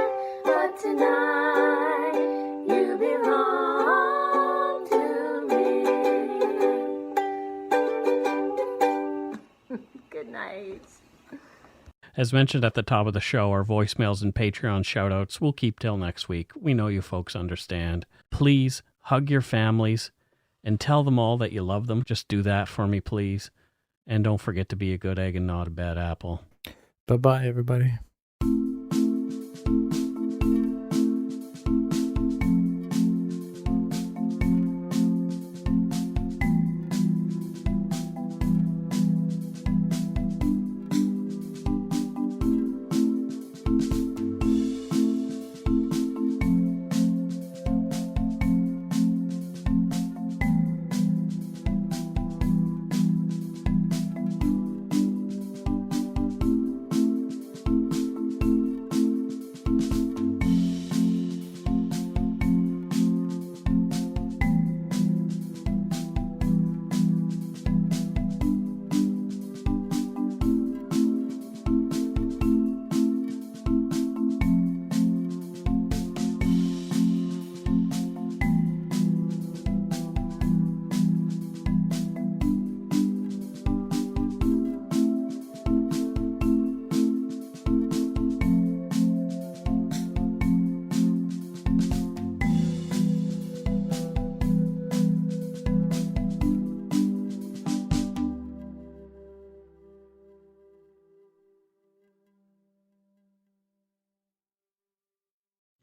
but tonight you belong to me. Good night. As mentioned at the top of the show, our voicemails and Patreon shoutouts will keep till next week. We know you folks understand. Please hug your families and tell them all that you love them. Just do that for me, please. And don't forget to be a good egg and not a bad apple. Bye-bye, everybody.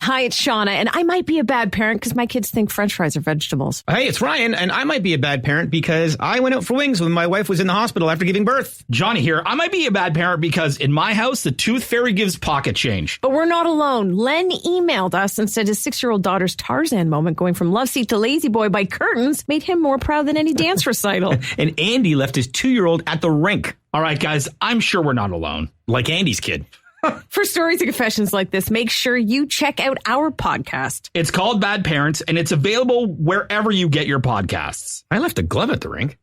Hi, it's Shauna, and I might be a bad parent because my kids think French fries are vegetables. Hey, it's Ryan, and I might be a bad parent because I went out for wings when my wife was in the hospital after giving birth. Johnny here. I might be a bad parent because in my house, the tooth fairy gives pocket change. But we're not alone. Len emailed us and said his 6-year-old daughter's Tarzan moment going from love seat to lazy boy by curtains made him more proud than any dance recital. And Andy left his 2-year-old at the rink. All right, guys, I'm sure we're not alone. Like Andy's kid. For stories and confessions like this, make sure you check out our podcast. It's called Bad Parents, and it's available wherever you get your podcasts. I left a glove at the rink.